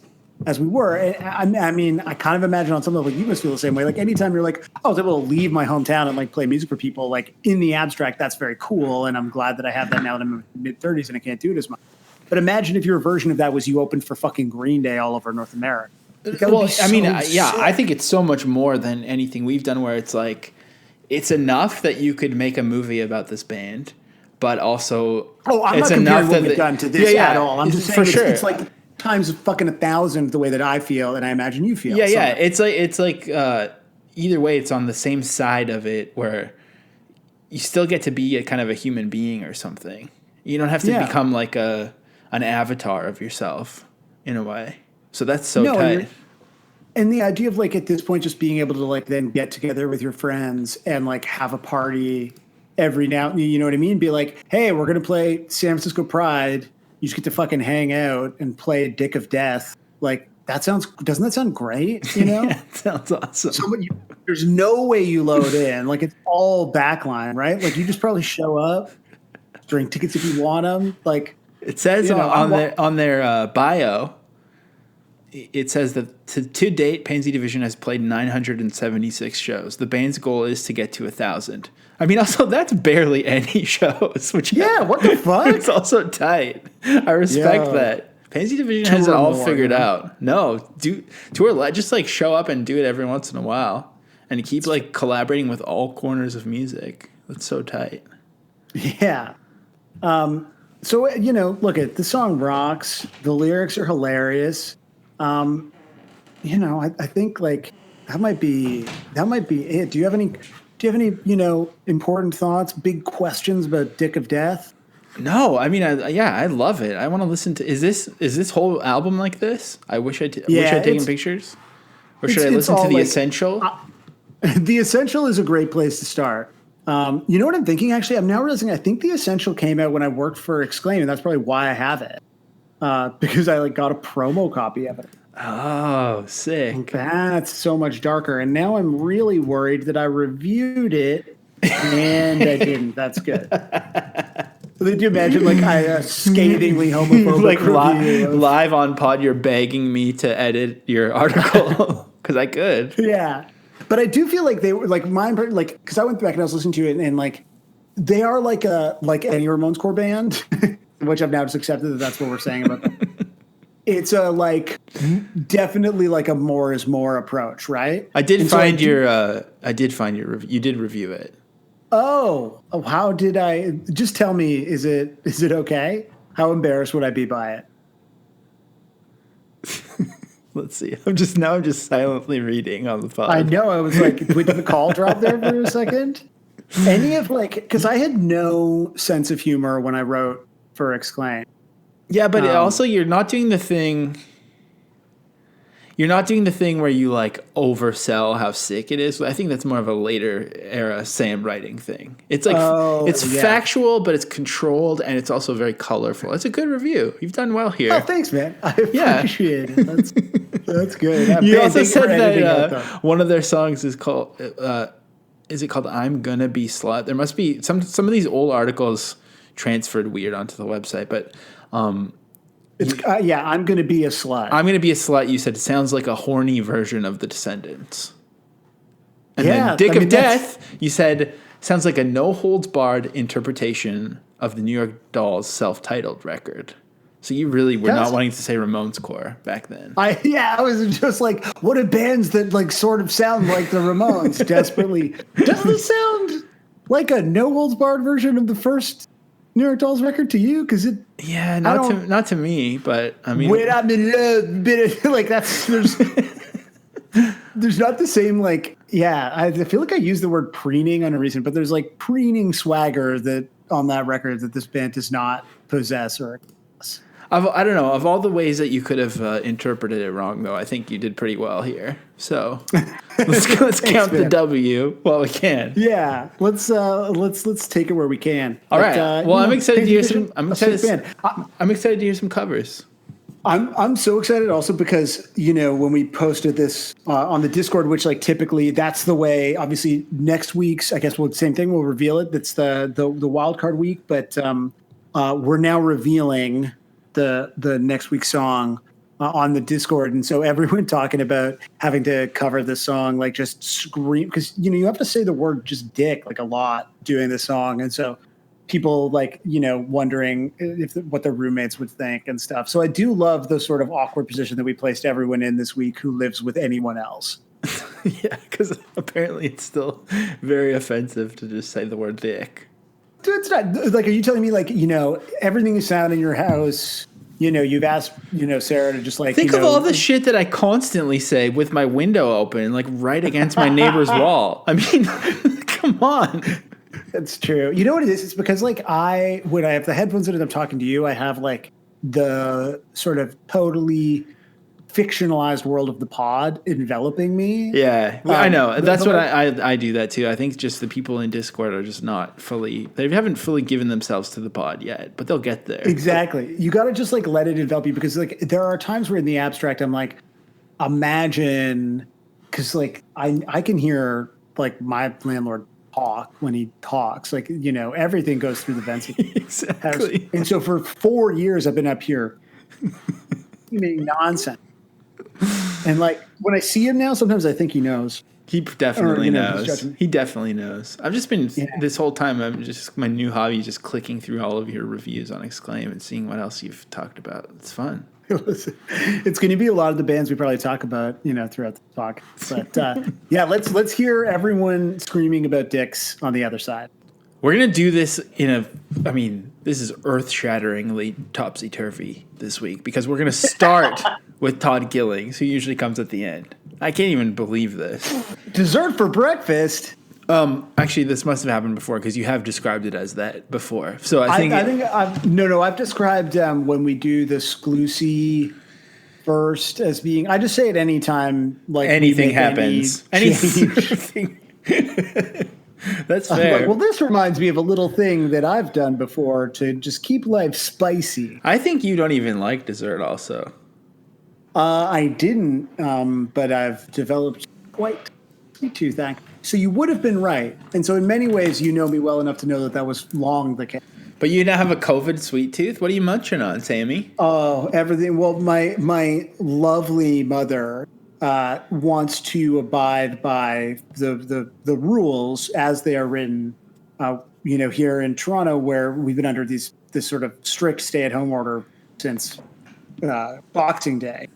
we were. And I mean, I kind of imagine on some level you must feel the same way. Anytime you're I was able to leave my hometown and play music for people, in the abstract, that's very cool, and I'm glad that I have that now that I'm in my mid-30s and I can't do it as much. But imagine if your version of that was you opened for fucking Green Day all over North America. I think it's so much more than anything we've done where it's it's enough that you could make a movie about this band, but also I'm it's not comparing enough what we've done to this at all. I'm just saying for sure. It's times fucking 1,000 the way that I feel and I imagine you feel. Yeah. It's either way, it's on the same side of it where you still get to be a kind of a human being or something. You don't have to become an avatar of yourself in a way. So that's so tight. And the idea of at this point just being able to then get together with your friends and have a party every now, you know what I mean? Be hey, we're going to play San Francisco Pride you just get to fucking hang out and play Dick of Death. Like, doesn't that sound great? You know? Yeah, it sounds awesome. There's no way you load in. Like, it's all backline, right? Like, you just probably show up, drink tickets if you want them. Like, it says on their bio, it says that to date, Pansy Division has played 976 shows. The band's goal is to get to 1,000. I mean, also, that's barely any shows. Which what the fuck? It's also tight. I respect that. Pansy Division has it all figured out. No, just like show up and do it every once in a while, and keep like collaborating with all corners of music. That's so tight. Yeah. So look at the song rocks. The lyrics are hilarious. I think like that might be it. Do you have any important thoughts, big questions about Dick of Death? No, I mean, I love it. I want to listen to. Is this whole album like this? I wish I'd taken pictures, or should I listen to the Essential? The Essential is a great place to start. You know what I'm thinking? Actually, I'm now realizing I think the Essential came out when I worked for Exclaim, and that's probably why I have it. Because I got a promo copy of it. Oh, sick! That's so much darker, and now I'm really worried that I reviewed it and I didn't. That's good. So did you imagine I scathingly homophobic live on pod? You're begging me to edit your article because I could. Yeah, but I do feel like they were mine. Because I went back and I was listening to it, and they are like any Ramones core band, which I've now just accepted that's what we're saying about them. It's definitely a more is more approach, right? I did find your review. You did review it. Oh, how did I? Just tell me, is it okay? How embarrassed would I be by it? Let's see. I'm just silently reading on the pod. I know. I was like, did the call drop there for a second? Because I had no sense of humor when I wrote for Exclaim. Yeah, but also you're not doing the thing. You're not doing the thing where you oversell how sick it is. I think that's more of a later era Sam writing thing. It's factual, but it's controlled, and it's also very colorful. It's a good review. You've done well here. Oh, thanks, man. I appreciate it. That's good. You also said that one of their songs is called. Is it called "I'm Gonna Be Slut"? There must be some of these old articles transferred weird onto the website, but. I'm going to be a slut. I'm going to be a slut. You said it sounds like a horny version of The Descendants. And then Dick of Death, you said, sounds like a no-holds-barred interpretation of the New York Dolls' self-titled record. So you really were not wanting to say Ramones core back then. I was just like, what are bands that sort of sound like the Ramones desperately? Doesn't it sound like a no-holds-barred version of the first New York Dolls record to you? Because it, not to me, but I mean, when I'm in love, there's not the same I feel like I use the word preening on a reason, but there's preening swagger that on that record that this band does not possess or. I don't know. Of all the ways that you could have interpreted it wrong, though, I think you did pretty well here. So let's count the W while we can. Yeah, let's take it where we can. All right. Well, I'm excited to hear some. I'm excited to hear some covers. I'm so excited also because when we posted this on the Discord, which typically that's the way. Obviously, next week's same thing. We'll reveal it. That's the wild card week, but we're now revealing the next week's song on the Discord, and so everyone talking about having to cover the song just scream because you have to say the word just dick a lot doing the song, and so people wondering what their roommates would think and stuff. So I do love the sort of awkward position that we placed everyone in this week who lives with anyone else. Yeah, because apparently it's still very offensive to just say the word dick. Dude, it's not are you telling me everything is sound in your house? You've asked Sarah to just think of all the shit that I constantly say with my window open, right against my neighbor's wall. I mean, come on. That's true. You know what it is? It's because when I have the headphones in and I'm talking to you, I have the sort of totally fictionalized world of the pod enveloping me. Yeah, I know. That's what I do that too. I think just the people in Discord are just not fully, they haven't fully given themselves to the pod yet, but they'll get there. Exactly. You got to just like let it envelop you, because like there are times where in the abstract I'm like, imagine, because like I can hear like my landlord talk when he talks, like, you know, everything goes through the vents. Exactly. And so for 4 years I've been up here making nonsense. And like when I see him now, sometimes I think he knows. He definitely knows. He definitely knows. I've just been this whole time. I'm just, my new hobby is just clicking through all of your reviews on Exclaim and seeing what else you've talked about. It's fun. It's going to be a lot of the bands we probably talk about, you know, throughout the talk. But yeah, let's hear everyone screaming about dicks on the other side. We're going to do this this is earth-shatteringly topsy-turvy this week, because we're going to start with Todd Gillings, who usually comes at the end. I can't even believe this. Dessert for breakfast? Actually, this must have happened before, because you have described it as that before. So I've described when we do the Sclusy first as being, I just say it anytime, like anything happens. Anything. That's fair. Like, well, this reminds me of a little thing that I've done before to just keep life spicy. I think you don't even like dessert also. I didn't, but I've developed quite a sweet tooth. So you would have been right. And so in many ways, you know me well enough to know that was long the case. But you now have a COVID sweet tooth? What are you munching on, Sammy? Oh, everything. Well, my lovely mother wants to abide by the rules as they are written, you know, here in Toronto, where we've been under this sort of strict stay-at-home order since Boxing Day.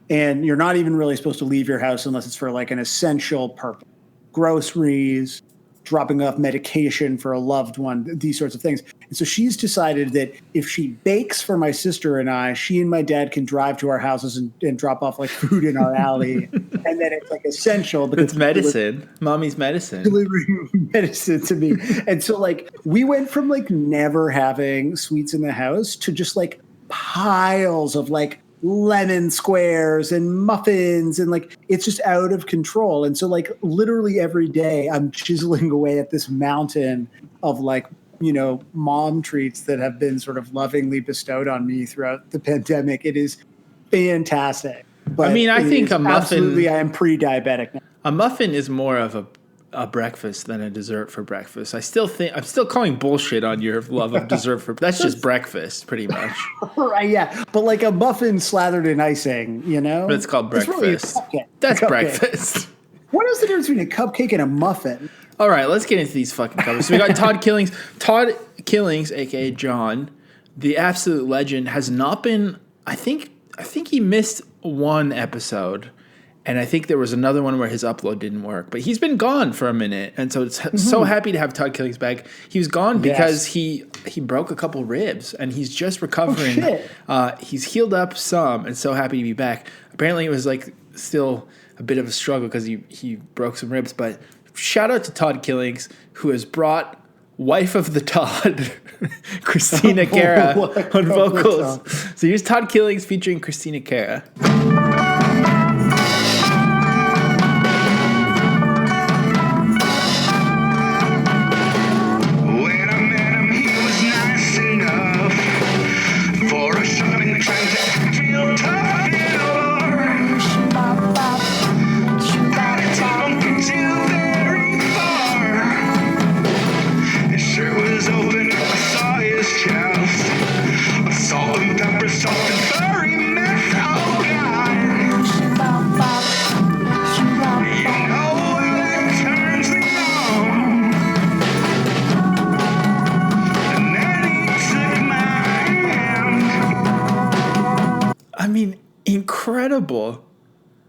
And you're not even really supposed to leave your house unless it's for like an essential purpose. Groceries, dropping off medication for a loved one, these sorts of things. And so she's decided that if she bakes for my sister and I, she and my dad can drive to our houses and drop off like food in our alley. And then it's like essential. It's medicine. Mommy's medicine. Delivering medicine to me. And so like we went from like never having sweets in the house to just like piles of like lemon squares and muffins, and like it's just out of control. And so like literally every day I'm chiseling away at this mountain of like, you know, mom treats that have been sort of lovingly bestowed on me throughout the pandemic. It is fantastic. But I mean, I think a muffin, absolutely, I am pre-diabetic now. A muffin is more of a breakfast than a dessert for breakfast. I'm still calling bullshit on your love of dessert for, that's just breakfast pretty much. Right, yeah. But like a muffin slathered in icing, you know? But it's called breakfast. It's really that's breakfast. What is the difference between a cupcake and a muffin? All right, let's get into these fucking covers. So we got Todd Killings. Todd Killings, aka John, the absolute legend, has not been, I think he missed one episode. And I think there was another one where his upload didn't work. But he's been gone for a minute. And so it's so happy to have Todd Killings back. He was gone because he broke a couple ribs. And he's just recovering. Oh, shit. He's healed up some and so happy to be back. Apparently it was like still a bit of a struggle because he broke some ribs. But shout out to Todd Killings, who has brought wife of the Todd, Christina Cara, on vocals. So here's Todd Killings featuring Christina Cara. Incredible.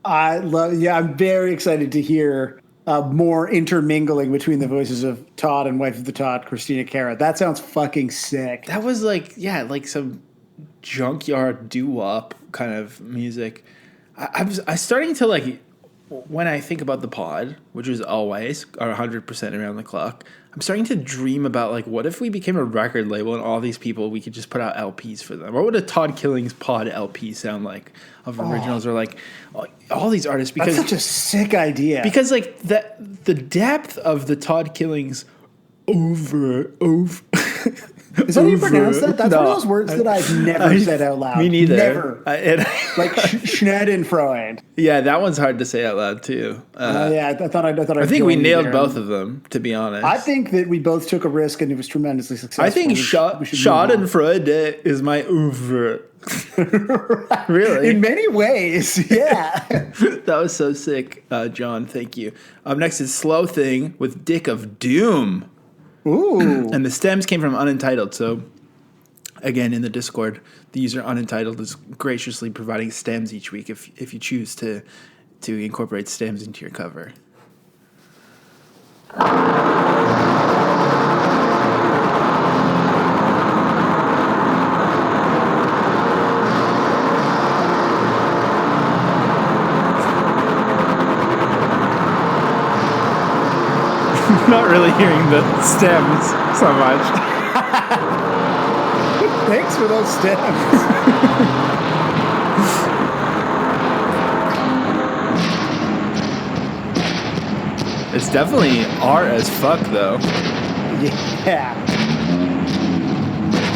I'm very excited to hear more intermingling between the voices of Todd and wife of the Todd, Christina Cara. That sounds fucking sick. That was like some junkyard doo-wop kind of music. I starting to like, when I think about the pod, which is always 100% around the clock, I'm starting to dream about like, what if we became a record label and all these people, we could just put out LPs for them? What would a Todd Killings pod LP sound like of originals or like all these artists? Because that's such a sick idea. Because like the depth of the Todd Killings over. Is that how you pronounce that? That's one of those words that I've never said out loud. Me neither. Never. Like Schadenfreude. Yeah, that one's hard to say out loud too. I think we nailed both of them, to be honest. I think that we both took a risk and it was tremendously successful. I think Schadenfreude is my oeuvre. Really? In many ways, yeah. That was so sick, John. Thank you. Up next is Slow Thing with Dick of Doom. Ooh. And the stems came from Unentitled. So, again, in the Discord, the user Unentitled is graciously providing stems each week if you choose to incorporate stems into your cover. Not really hearing the stems so much. Thanks for those stems. It's definitely art as fuck, though. Yeah.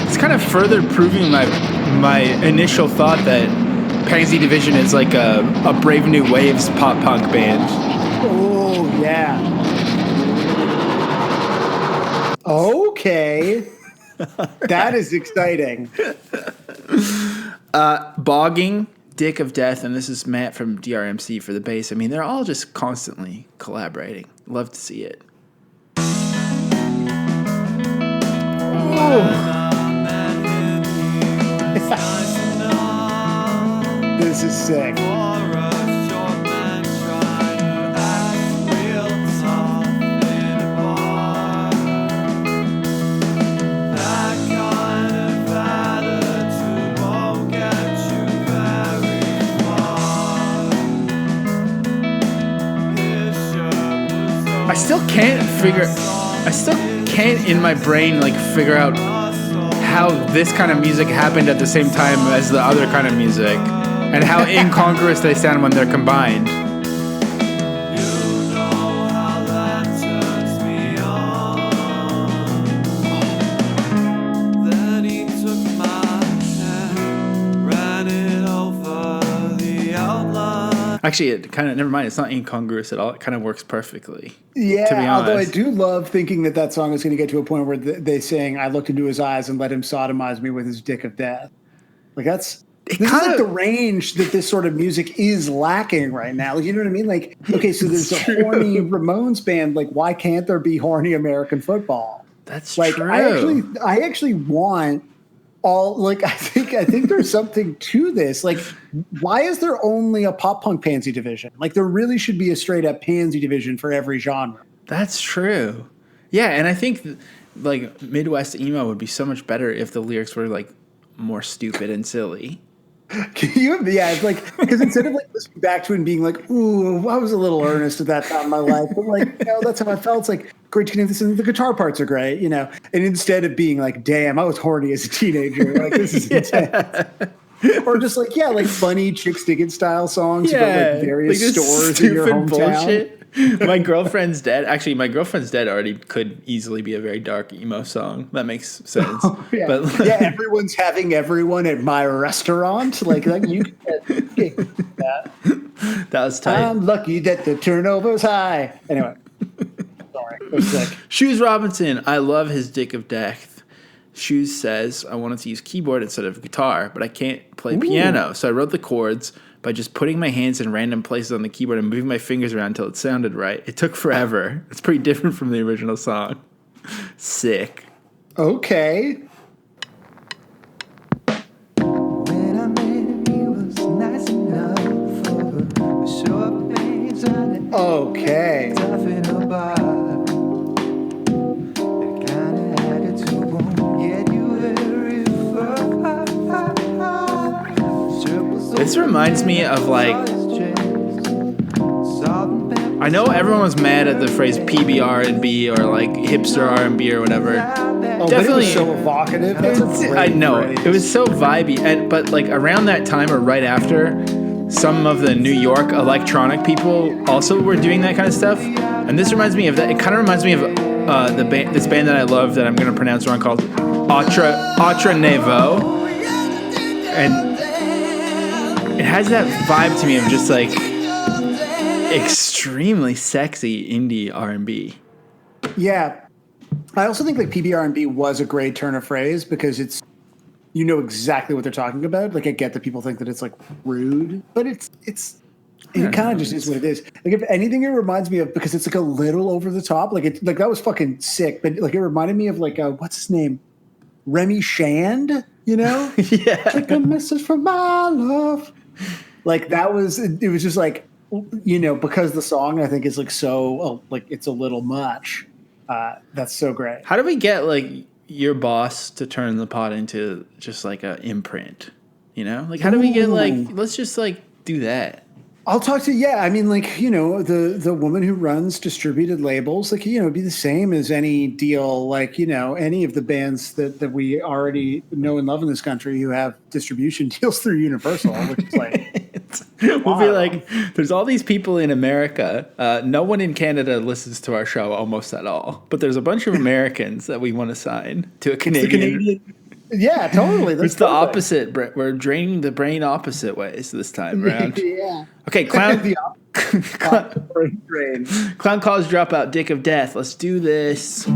It's kind of further proving my initial thought that Pansy Division is like a Brave New Waves pop punk band. Oh, yeah. Okay. That is exciting. Bogging, Dick of Death, and this is Matt from DRMC for the bass. I mean, they're all just constantly collaborating. Love to see it. This is sick. I still can't in my brain like figure out how this kind of music happened at the same time as the other kind of music and how incongruous they sound when they're combined. Actually, it kind of, never mind, it's not incongruous at all. It kind of works perfectly. Yeah, to be honest. although I do love thinking that song is going to get to a point where they sing, I looked into his eyes and let him sodomize me with his dick of death. Like this is like the range that this sort of music is lacking right now. Like, you know what I mean? Like, okay, so there's a horny Ramones band. Like, why can't there be horny American football? That's like, true. I actually want all, like, I think there's something to this. Like, why is there only a pop punk Pansy Division? Like, there really should be a straight up Pansy Division for every genre. That's true. Yeah, and I think like Midwest emo would be so much better if the lyrics were like more stupid and silly. Yeah, it's like, because instead of like listening back to it and being like, ooh, I was a little earnest at that time in my life, but like, you know, that's how I felt. It's like, great to know this, and the guitar parts are great, you know. And instead of being like, damn, I was horny as a teenager, like this is intense. Or just like, yeah, like funny Chicks Diggin' style songs about like various like stores in your hometown. Bullshit. My Girlfriend's Dead. Actually, My Girlfriend's Dead already could easily be a very dark emo song. That makes sense. Oh, yeah. But yeah, everyone's having everyone at my restaurant. Like you get that. That was tight. I'm lucky that the turnover's high. Anyway, sorry. It was sick. Shoes Robinson. I love his dick of death. Shoes says, I wanted to use keyboard instead of guitar, but I can't play piano. So I wrote the chords by just putting my hands in random places on the keyboard and moving my fingers around until it sounded right. It took forever. It's pretty different from the original song. Sick. Okay. Okay. This reminds me of like I know everyone was mad at the phrase PBR&B or like hipster R&B or whatever. Oh, but it was so evocative. That's a great I know phrase. it was so vibey, but like around that time or right after, some of the New York electronic people also were doing that kind of stuff, and this reminds me of that. It kind of reminds me of this band that I love that I'm going to pronounce wrong called Autre Nouveau, and it has that vibe to me of just like extremely sexy indie R&B. Yeah. I also think like PBR&B was a great turn of phrase because it's, you know exactly what they're talking about. Like I get that people think that it's like rude, but it kind of just is what it is. Like if anything, it reminds me of, because it's like a little over the top. Like it, like that was fucking sick, but like it reminded me of like what's his name, Remy Shand. You know, Yeah. Like a message from my love. Like that was. It was just like, you know, because the song I think is like so like it's a little much. That's so great. How do we get like your boss to turn the pod into just like a imprint? You know, like how do we get like, let's just like do that. I'll talk to, yeah. I mean, like, you know, the woman who runs distributed labels, like, you know, it'd be the same as any deal, like, you know, any of the bands that we already know and love in this country who have distribution deals through Universal, which is like, we'll be like, there's all these people in America. No one in Canada listens to our show almost at all, but there's a bunch of Americans that we want to sign to a Canadian. Yeah, totally. It's the opposite. We're draining the brain opposite ways this time around. Yeah. Okay, clown. Brain. Clown College Dropout, Dick of Death. Let's do this. Well,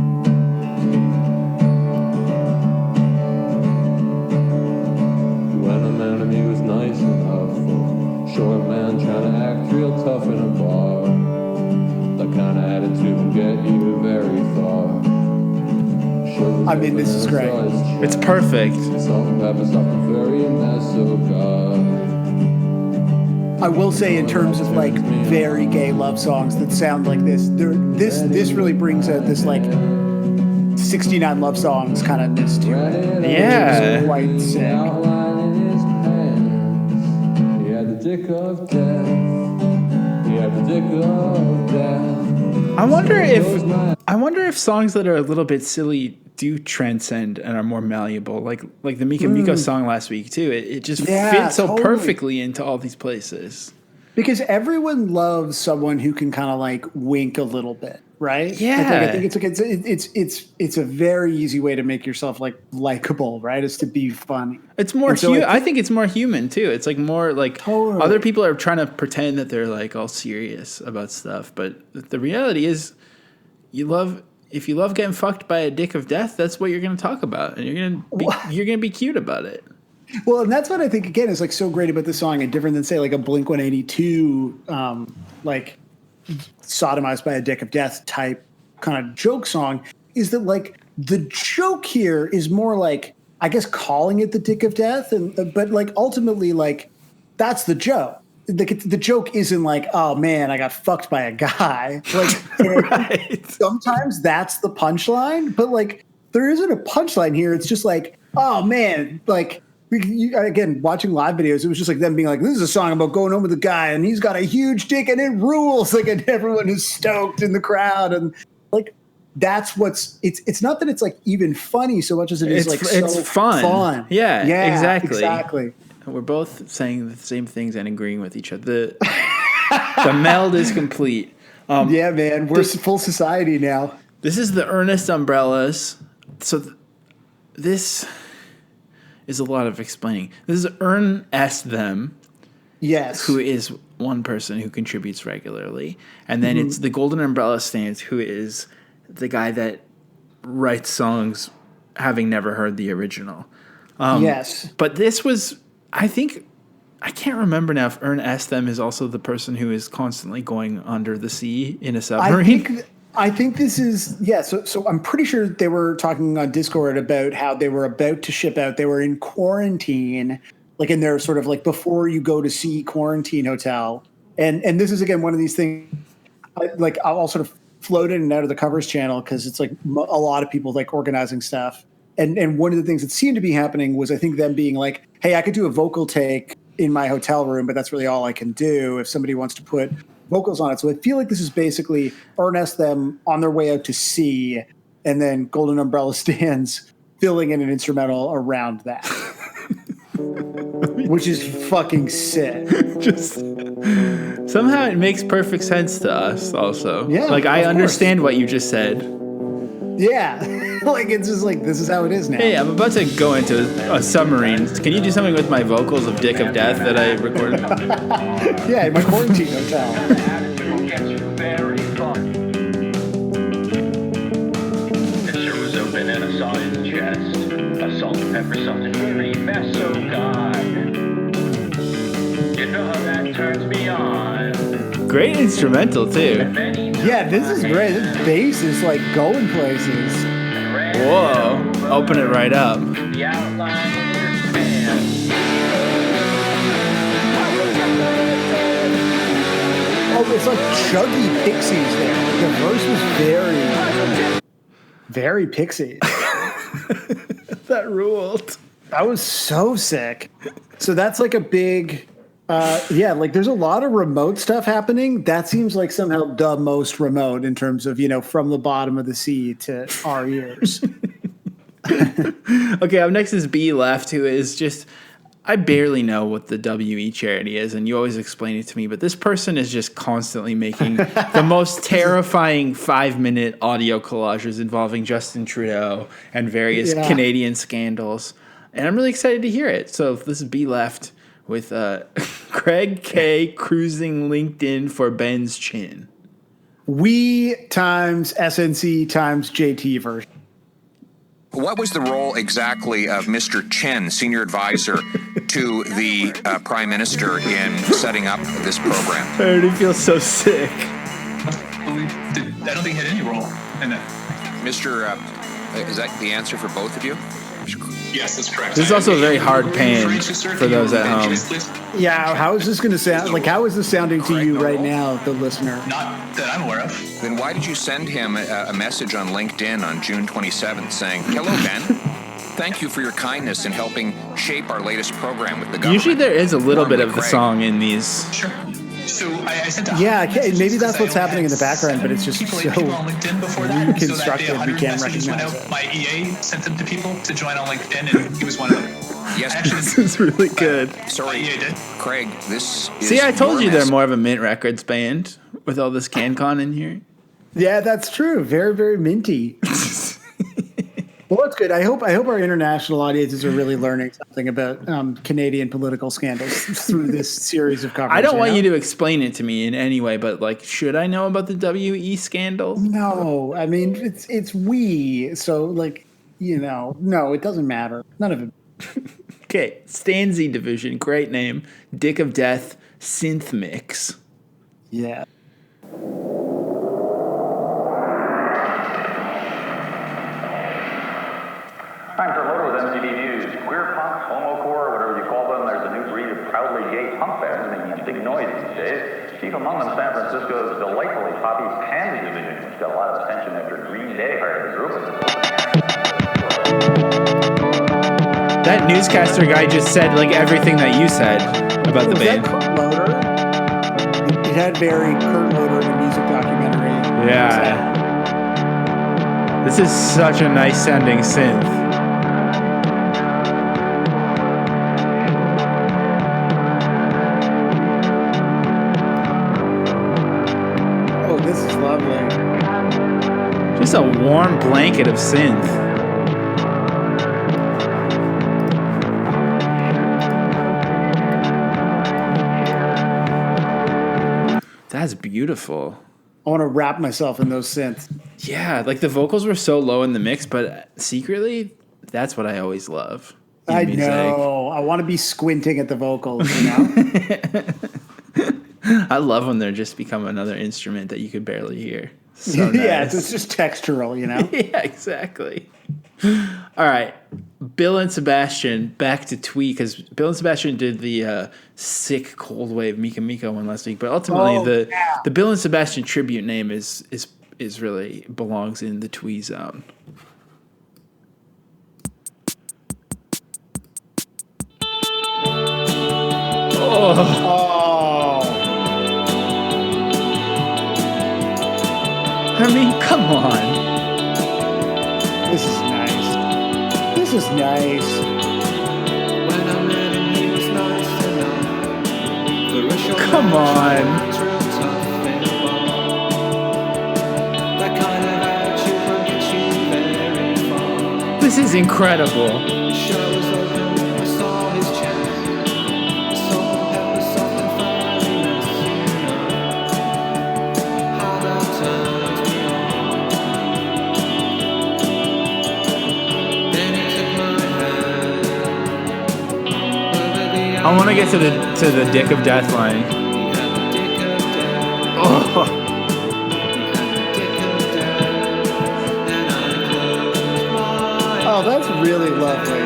a man to me was nice enough for short man trying to act real tough in a bar. That kind of attitude will get you very far. I mean, this is great. It's perfect. I will say, in terms of like very gay love songs that sound like this, this really brings out this like 69 love songs kind of ness to it. Yeah. It's quite sick. He had the dick of death. He had the dick of death. I wonder if songs that are a little bit silly do transcend and are more malleable, like the Mika Miko song last week too. It just fits so perfectly into all these places. Because everyone loves someone who can kind of like wink a little bit, right? Yeah, like, I think it's a very easy way to make yourself like likable, right? Is to be funny. It's more. I think it's more human too. It's like more like other people are trying to pretend that they're like all serious about stuff, but the reality is, if you love getting fucked by a dick of death, that's what you're going to talk about, and you're going to be cute about it. Well, and that's what I think again is like so great about the song, and different than say like a Blink-182 like sodomized by a dick of death type kind of joke song, is that like the joke here is more like, I guess, calling it the dick of death, but like ultimately like that's the joke. The joke isn't like, oh man, I got fucked by a guy. Like right. Sometimes that's the punchline, but like there isn't a punchline here. It's just like, oh man, like again, watching live videos, it was just like them being like, this is a song about going home with a guy and he's got a huge dick and it rules. Like, and everyone is stoked in the crowd, and like that's it's not that it's like even funny so much as it's like it's so fun. Yeah, exactly. We're both saying the same things and agreeing with each other. The meld is complete. Yeah, man. We're full society now. This is the Earnest Umbrellas. So this is a lot of explaining. This is Ernest Them. Yes. Who is one person who contributes regularly. And then it's the Golden Umbrella Stance, who is the guy that writes songs having never heard the original. Yes. But this was... I can't remember now if Ernest Them is also the person who is constantly going under the sea in a submarine. I think this is, yeah. So I'm pretty sure they were talking on Discord about how they were about to ship out. They were in quarantine, like in their sort of like before you go to sea quarantine hotel. And this is again one of these things. I'll sort of float in and out of the covers channel because it's like a lot of people like organizing stuff. And one of the things that seemed to be happening was I think them being like, hey, I could do a vocal take in my hotel room, but that's really all I can do. If somebody wants to put vocals on it. So I feel like this is basically Ernest them on their way out to sea, and then Golden Umbrella Stands filling in an instrumental around that. Which is fucking sick. Just somehow it makes perfect sense to us also. Yeah, like I of understand course. what you just said. Yeah. Like it's just like this is how it is now. Hey, I'm about to go into a submarine. Can you do something with my vocals of Dick of Death that I recorded? Yeah, in my quarantine hotel. Picture was open and I saw his chest. A salt and pepper something very fast, so God. You know how that turns me on. Great instrumental too. Yeah, this is great. This bass is like going places. Whoa. Open it right up. The outline is man. Oh, it's like chuggy Pixies there. The verse was very Pixie. That ruled. That was so sick. So that's like a big, like there's a lot of remote stuff happening. That seems like somehow the most remote in terms of, from the bottom of the sea to our ears. Okay, up next is B Left, who is just, I barely know what the WE charity is, and you always explain it to me, but this person is just constantly making the most terrifying 5-minute audio collages involving Justin Trudeau and various Canadian scandals. And I'm really excited to hear it. So this is B Left with Craig K cruising LinkedIn for Ben's chin. We times SNC times JT version. What was the role exactly of Mr. Chen, senior advisor to the Prime Minister, in setting up this program? I already feel so sick. I don't think he had any role in that. Mr. Is that the answer for both of you? Yes, that's correct. This is also a very hard pan for those at home. Yeah, how is this going to sound? Like, how is this sounding to you right now, the listener? Not that I'm aware of. Then why did you send him a message on LinkedIn on June 27th saying, "Hello, Ben. Thank you for your kindness in helping shape our latest program with the government." Usually there is a little bit of the song in these. Sure. So I sent maybe that's what's happening in the background, but it's just people so on LinkedIn before that. reconstructed, So that we can't messages went recognize out. it. My EA sent them to people to join on LinkedIn, and he was one of them. Yes, This is really good. sorry, EA did. Craig. This is See, I told your you they're message. more of a Mint Records band with all this CanCon in here. Yeah, that's true. Very, very minty. Well, that's good. I hope our international audiences are really learning something about Canadian political scandals through this series of coverage. I don't want you to explain it to me in any way, but like, should I know about the WE scandal? No, I mean it's we. So like, no, it doesn't matter. None of it. Okay, Pansy Division, great name. Dick of Death, synth mix. Yeah. I'm Carlotta with MTV News. Queer punk, homocore, whatever you call them, there's a new breed of proudly gay punk bands making a big noise these days. Chief among them, San Francisco's delightfully poppy Pansy Division, which got a lot of attention after Green Day hired the group. That newscaster guy just said like everything that you said about the Was band. that Kurt Loder? It had very Kurt Loder in a music documentary. Yeah. This is such a nice sounding synth. Oh, this is lovely. Just a warm blanket of synth. That's beautiful. I want to wrap myself in those synths. Yeah, like the vocals were so low in the mix, but secretly, that's what I always love. in I music. know. I want to be squinting at the vocals, I love when they're just become another instrument that you could barely hear. So Yeah, nice. it's just textural, Yeah, exactly. All right. Bill and Sebastian, back to Twee, because Bill and Sebastian did the sick Cold Wave Mika Mika one last week, but ultimately the Bill and Sebastian tribute name is really belongs in the Twee zone. on. This is nice. This is nice. Come on. This is incredible. I want to get to the dick of death line. Oh. Oh, that's really lovely.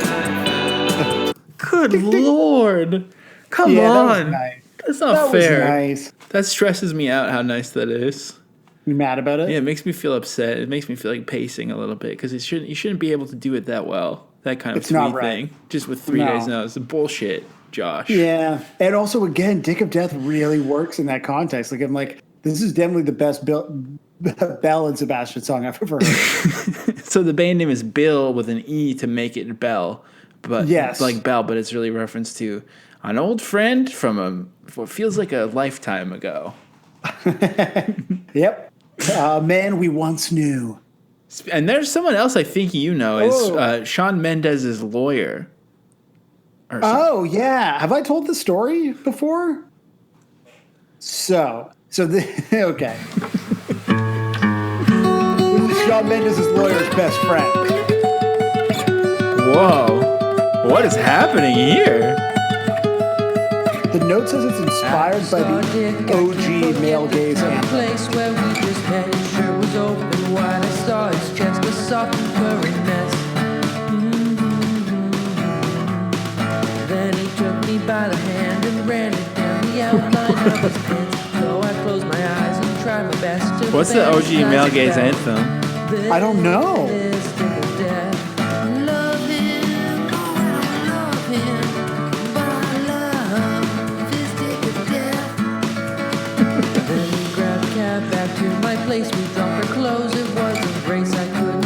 Good Lord. Come on. That was nice. That's not that fair. Was nice. That stresses me out how nice that is. You mad about it? Yeah, it makes me feel upset. It makes me feel like pacing a little bit because you shouldn't be able to do it that well. That kind of It's not sweet right. thing. Just with 3 days notice. It's bullshit, Josh. Yeah. And also, again, Dick of Death really works in that context. Like, I'm like, this is definitely the best Bell and Sebastian song I've ever heard. So the band name is Bill with an E to make it Bell. But yes. Like Bell, but it's really a reference to an old friend from what feels like a lifetime ago. Yep. Man we once knew. And there's someone else I think you know is Shawn Mendes's lawyer. Oh, yeah. Have I told the story before? Okay. This is Shawn Mendes' lawyer's best friend. Whoa. What is happening here? The note says it's inspired by the OG male gaze anthem. Place where we just met, his shirt was open wide. I saw his chest, a soft and furry mess. Then he took me by the hand and ran it down the outline of his pants. So I closed my eyes and tried my best to. What's the OG male gaze anthem? I don't know.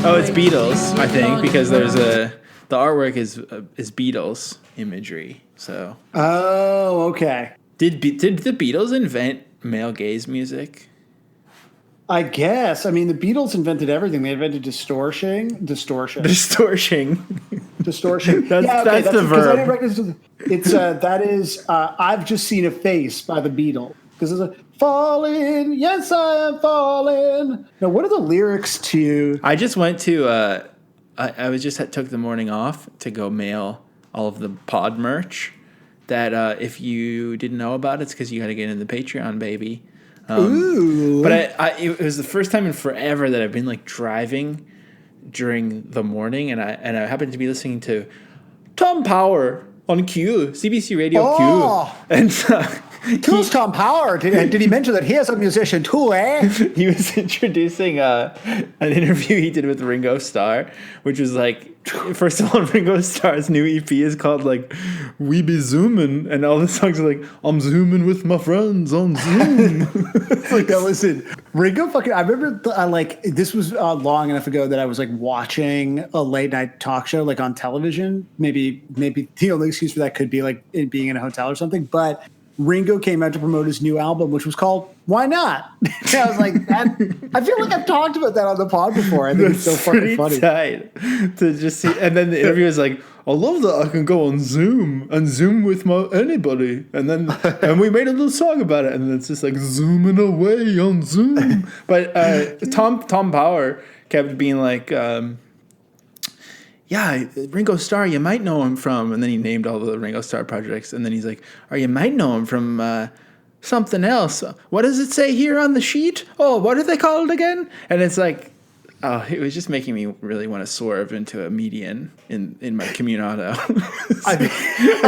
Oh, it's Beatles, I think, because there's the artwork is Beatles imagery. So. Oh, okay. Did the Beatles invent male gaze music? I guess. I mean, the Beatles invented everything. They invented distortion. That's the verb. It's that is. I've just seen a face by the Beatles because it's a falling. Yes, I am falling. Now, what are the lyrics to? I just went to. Took the morning off to go mail all of the pod merch. That if you didn't know about, it's because you got to get in the Patreon, baby. Ooh! But it was the first time in forever that I've been like driving during the morning, and I happened to be listening to Tom Power on Q, CBC Radio Q, and who's Tom Power? Did he mention that he is a musician too? He was introducing an interview he did with Ringo Starr, which was like, first of all, Ringo Starr's new EP is called like "We Be Zoomin'," and all the songs are like, "I'm zooming with my friends on Zoom." Like, now listen, Ringo fucking. I remember this was long enough ago that I was like watching a late night talk show like on television. Maybe the only excuse for that could be like it being in a hotel or something, but. Ringo came out to promote his new album, which was called "Why Not?" And I was like, I feel like I've talked about that on the pod before. I think it's so fucking funny. Tight to just see, and then the interview is like, "I love that I can go on Zoom and Zoom with anybody," and we made a little song about it, and then it's just like zooming away on Zoom. But Tom Power kept being like. Yeah, Ringo Starr, you might know him from, and then he named all the Ringo Starr projects, and then he's like, or you might know him from something else. What does it say here on the sheet? Oh, what are they called again? And it's like, oh, it was just making me really want to swerve into a median in my commute auto. I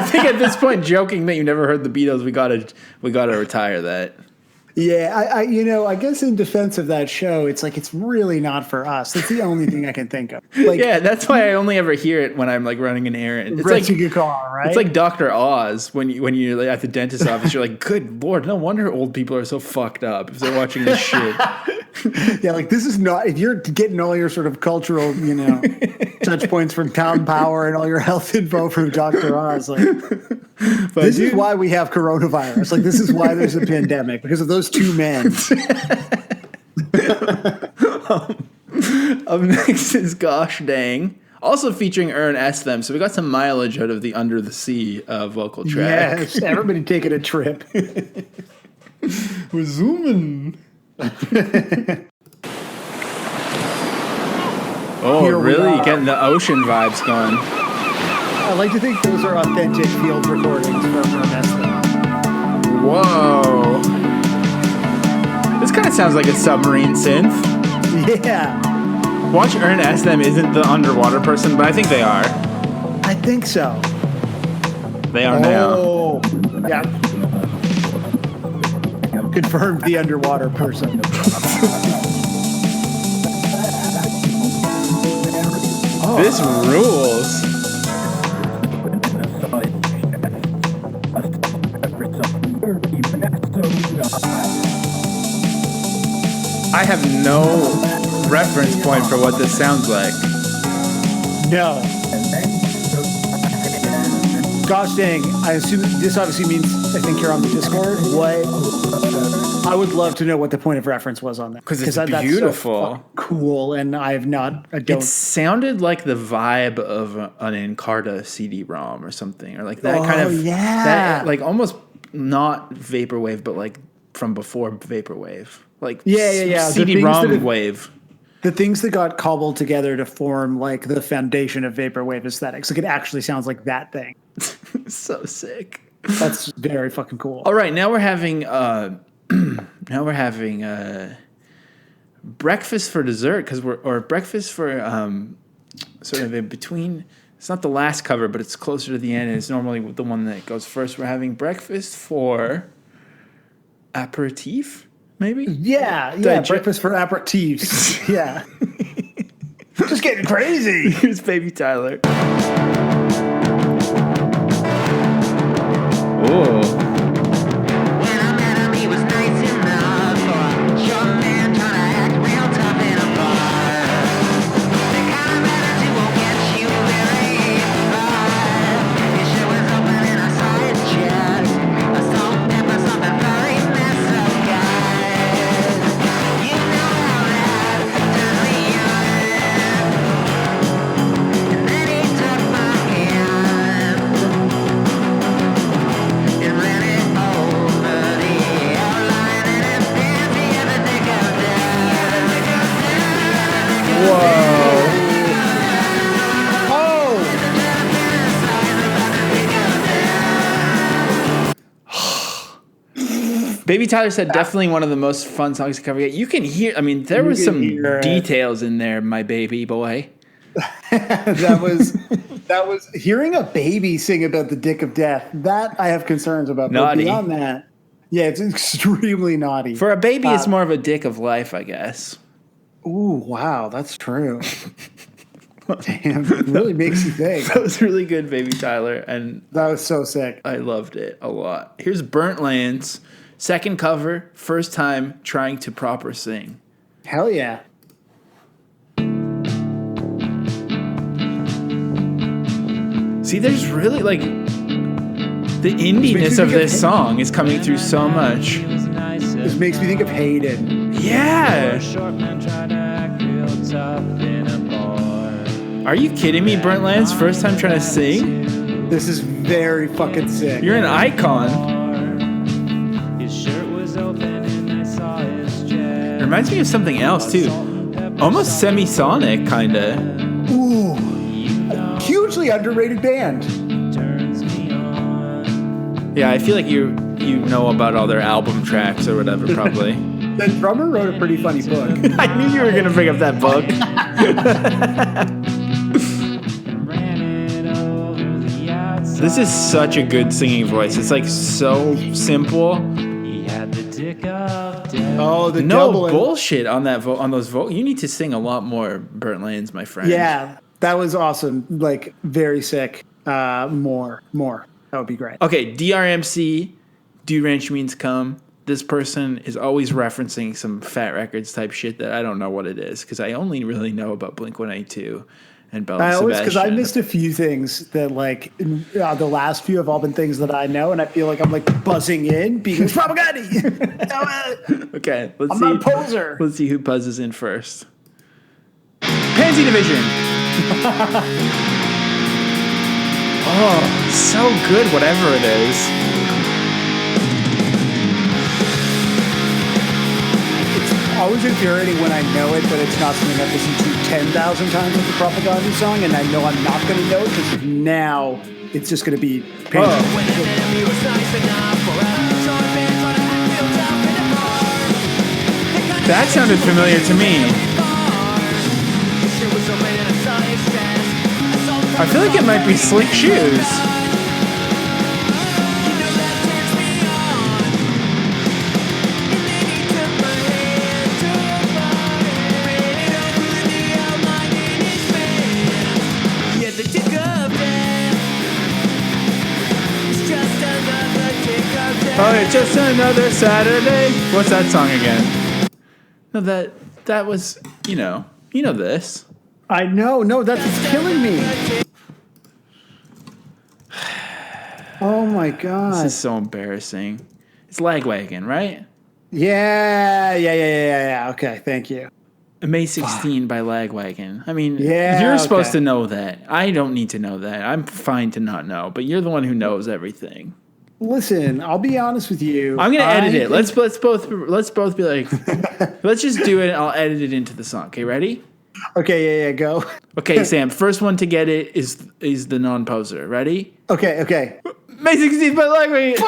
think at this point, joking that you never heard the Beatles, we gotta retire that. Yeah, I guess in defense of that show, it's like it's really not for us. That's the only thing I can think of. Like, yeah, that's why I only ever hear it when I'm like running an errand. It's like your car, right? It's like Dr. Oz when you're at the dentist's office. You're like, good Lord, no wonder old people are so fucked up if they're watching this shit. Yeah, like this is not, if you're getting all your sort of cultural, touch points from Town Power and all your health info from Dr. Oz, like, this is why we have coronavirus. Like, this is why there's a pandemic, because of those two men. Up next is Gosh Dang, also featuring Ern Esthem. So we got some mileage out of the Under the Sea vocal track. Yes, everybody taking a trip. We're zooming. Oh, Here we really? are. Getting the ocean vibes going. I like to think those are authentic field recordings from Ernesta. Whoa. This kind of sounds like a submarine synth. Yeah. Watch Ern Esthem isn't the underwater person, but I think they are. I think so. They are now. Oh, yeah. Confirmed the underwater person. This rules. I have no reference point for what this sounds like. No. Gosh dang, I assume this obviously means, I think you're on the Discord. What? I would love to know what the point of reference was on that. Because it's that's beautiful. So cool, and I don't. It sounded like the vibe of an Encarta CD-ROM or something, or like that kind of, that, like almost not vaporwave, but like from before vaporwave, like CD-ROM wave. The things that got cobbled together to form like the foundation of vaporwave aesthetics. Like it actually sounds like that thing. So sick. That's very fucking cool. All right, now we're having breakfast for dessert or breakfast for sort of in between. It's not the last cover, but it's closer to the end, and it's normally the one that goes first. We're having breakfast for aperitif, maybe. Yeah, breakfast for aperitifs. Yeah, just getting crazy. Here's Baby Tyler. Oh. Baby Tyler said definitely one of the most fun songs to cover yet. You can hear, I mean, there was some details in there, my baby boy. that was hearing a baby sing about the dick of death. That I have concerns about. Naughty. But beyond that, yeah, it's extremely naughty. For a baby, it's more of a dick of life, I guess. Ooh, wow, that's true. Damn, it really makes you think. That was really good, Baby Tyler, and that was so sick. I loved it a lot. Here's Burnt Lands, second cover, first time trying to proper sing. Hell yeah. See, there's really like the indiness of this song is coming through so much. This makes me think of Hayden. Yeah. Are you kidding me, Burnt Lands? First time trying to sing? This is very fucking sick. You're an icon. It reminds me of something else, too. Almost semisonic, kind of. Ooh. Hugely underrated band. Yeah, I feel like you know about all their album tracks or whatever, probably. The drummer wrote a pretty funny book. I knew you were going to bring up that book. This is such a good singing voice. It's like so simple. Oh, the no doubling. Bullshit on that on those vocals. You need to sing a lot more, Burnt Lands, my friend. Yeah, that was awesome. Like very sick. More. That would be great. Okay, DRMC, Dude Ranch Means Come. this person is always referencing some Fat Records type shit that I don't know what it is because I only really know about Blink-182 and Belle and Sebastian. Because I missed a few things that like the last few have all been things that I know, and I feel like I'm like buzzing in because propaganda. Okay, I'm not a poser. Let's see who buzzes in first. Pansy Division. Oh, so good, whatever it is. It's always infuriating when I know it, but it's not something I've listened to 10,000 times with the Propaganda song, and I know I'm not going to know it because now it's just going to be painful. That sounded familiar to me. I feel like it might be Slick Shoes. Oh, it's just another Saturday. What's that song again? No, that was, you know this. I know. No, that's killing me. Oh my god. This is so embarrassing. It's Lagwagon, right? Yeah. Okay, thank you. May 16 by Lagwagon. I mean, you're supposed to know that. I don't need to know that. I'm fine to not know, but you're the one who knows everything. Listen, I'll be honest with you. I'm gonna edit it. Let's both be like, let's just do it. And I'll edit it into the song. Okay, ready? Okay, yeah, go. Okay, Sam. First one to get it is the non-poser. Ready? Okay. May 16th by Lagwagon.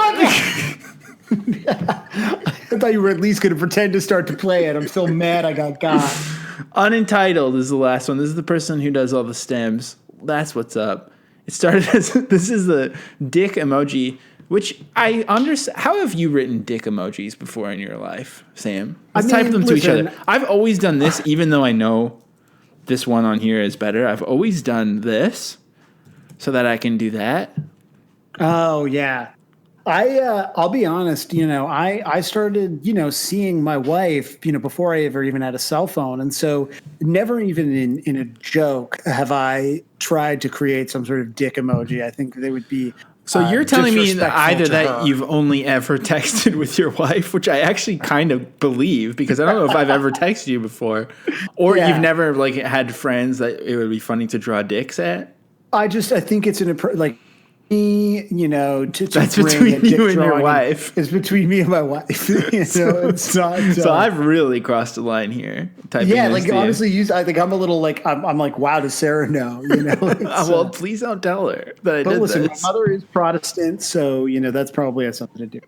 I thought you were at least going to pretend to start to play it. I'm still mad I got. Unentitled is the last one. This is the person who does all the stems. That's what's up. It started as this is the dick emoji, which I understand. How have you written dick emojis before in your life, Sam? Let's type them to each other. I've always done this, even though I know this one on here is better. I've always done this so that I can do that. Oh yeah. I'll be honest, I started, seeing my wife, before I ever even had a cell phone. And so never even in a joke have I tried to create some sort of dick emoji. I think they would be. So you're telling me either that you've only ever texted with your wife, which I actually kind of believe because I don't know if I've ever texted you before, or you've never like had friends that it would be funny to draw dicks at. I think it's that's between you and your wife. It's between me and my wife. It's not. So I've really crossed the line here. Honestly, I think I'm a little like I'm like, wow, does Sarah know? Well, please don't tell her that I did listen, this. My mother is Protestant, so that's probably has something to do.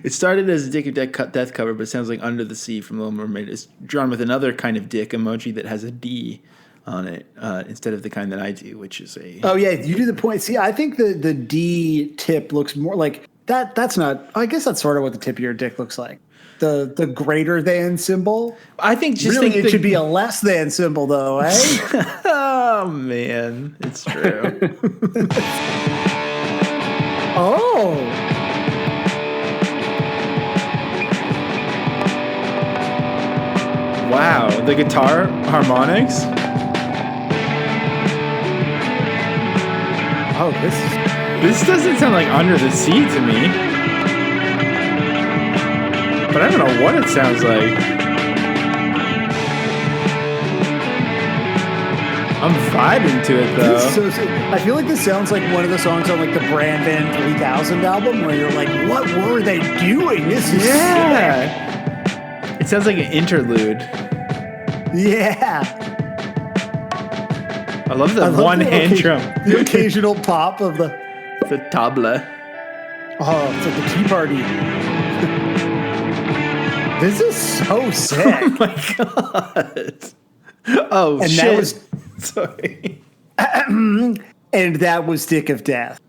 It started as a Dick of Death cover, but it sounds like Under the Sea from Little Mermaid is drawn with another kind of dick emoji that has a D on it instead of the kind that I do, which is a... Oh, yeah, you do the point. See, I think the D tip looks more like that. That's not... I guess that's sort of what the tip of your dick looks like. The greater than symbol. I think it should be a less than symbol, though, eh? Oh, man. It's true. Oh. Wow. The guitar harmonics? Oh, this doesn't sound like Under the Sea to me. But I don't know what it sounds like. I'm vibing to it, though. I feel like this sounds like one of the songs on like the Brand Van 3000 album where you're like, what were they doing? This is sick. It sounds like an interlude. Yeah. I love the one hand drum. The occasional pop of the tabla. Oh, it's like the Tea Party. This is so sick. Oh my god. Oh, and shit. That was sorry. And that was Dick of Death.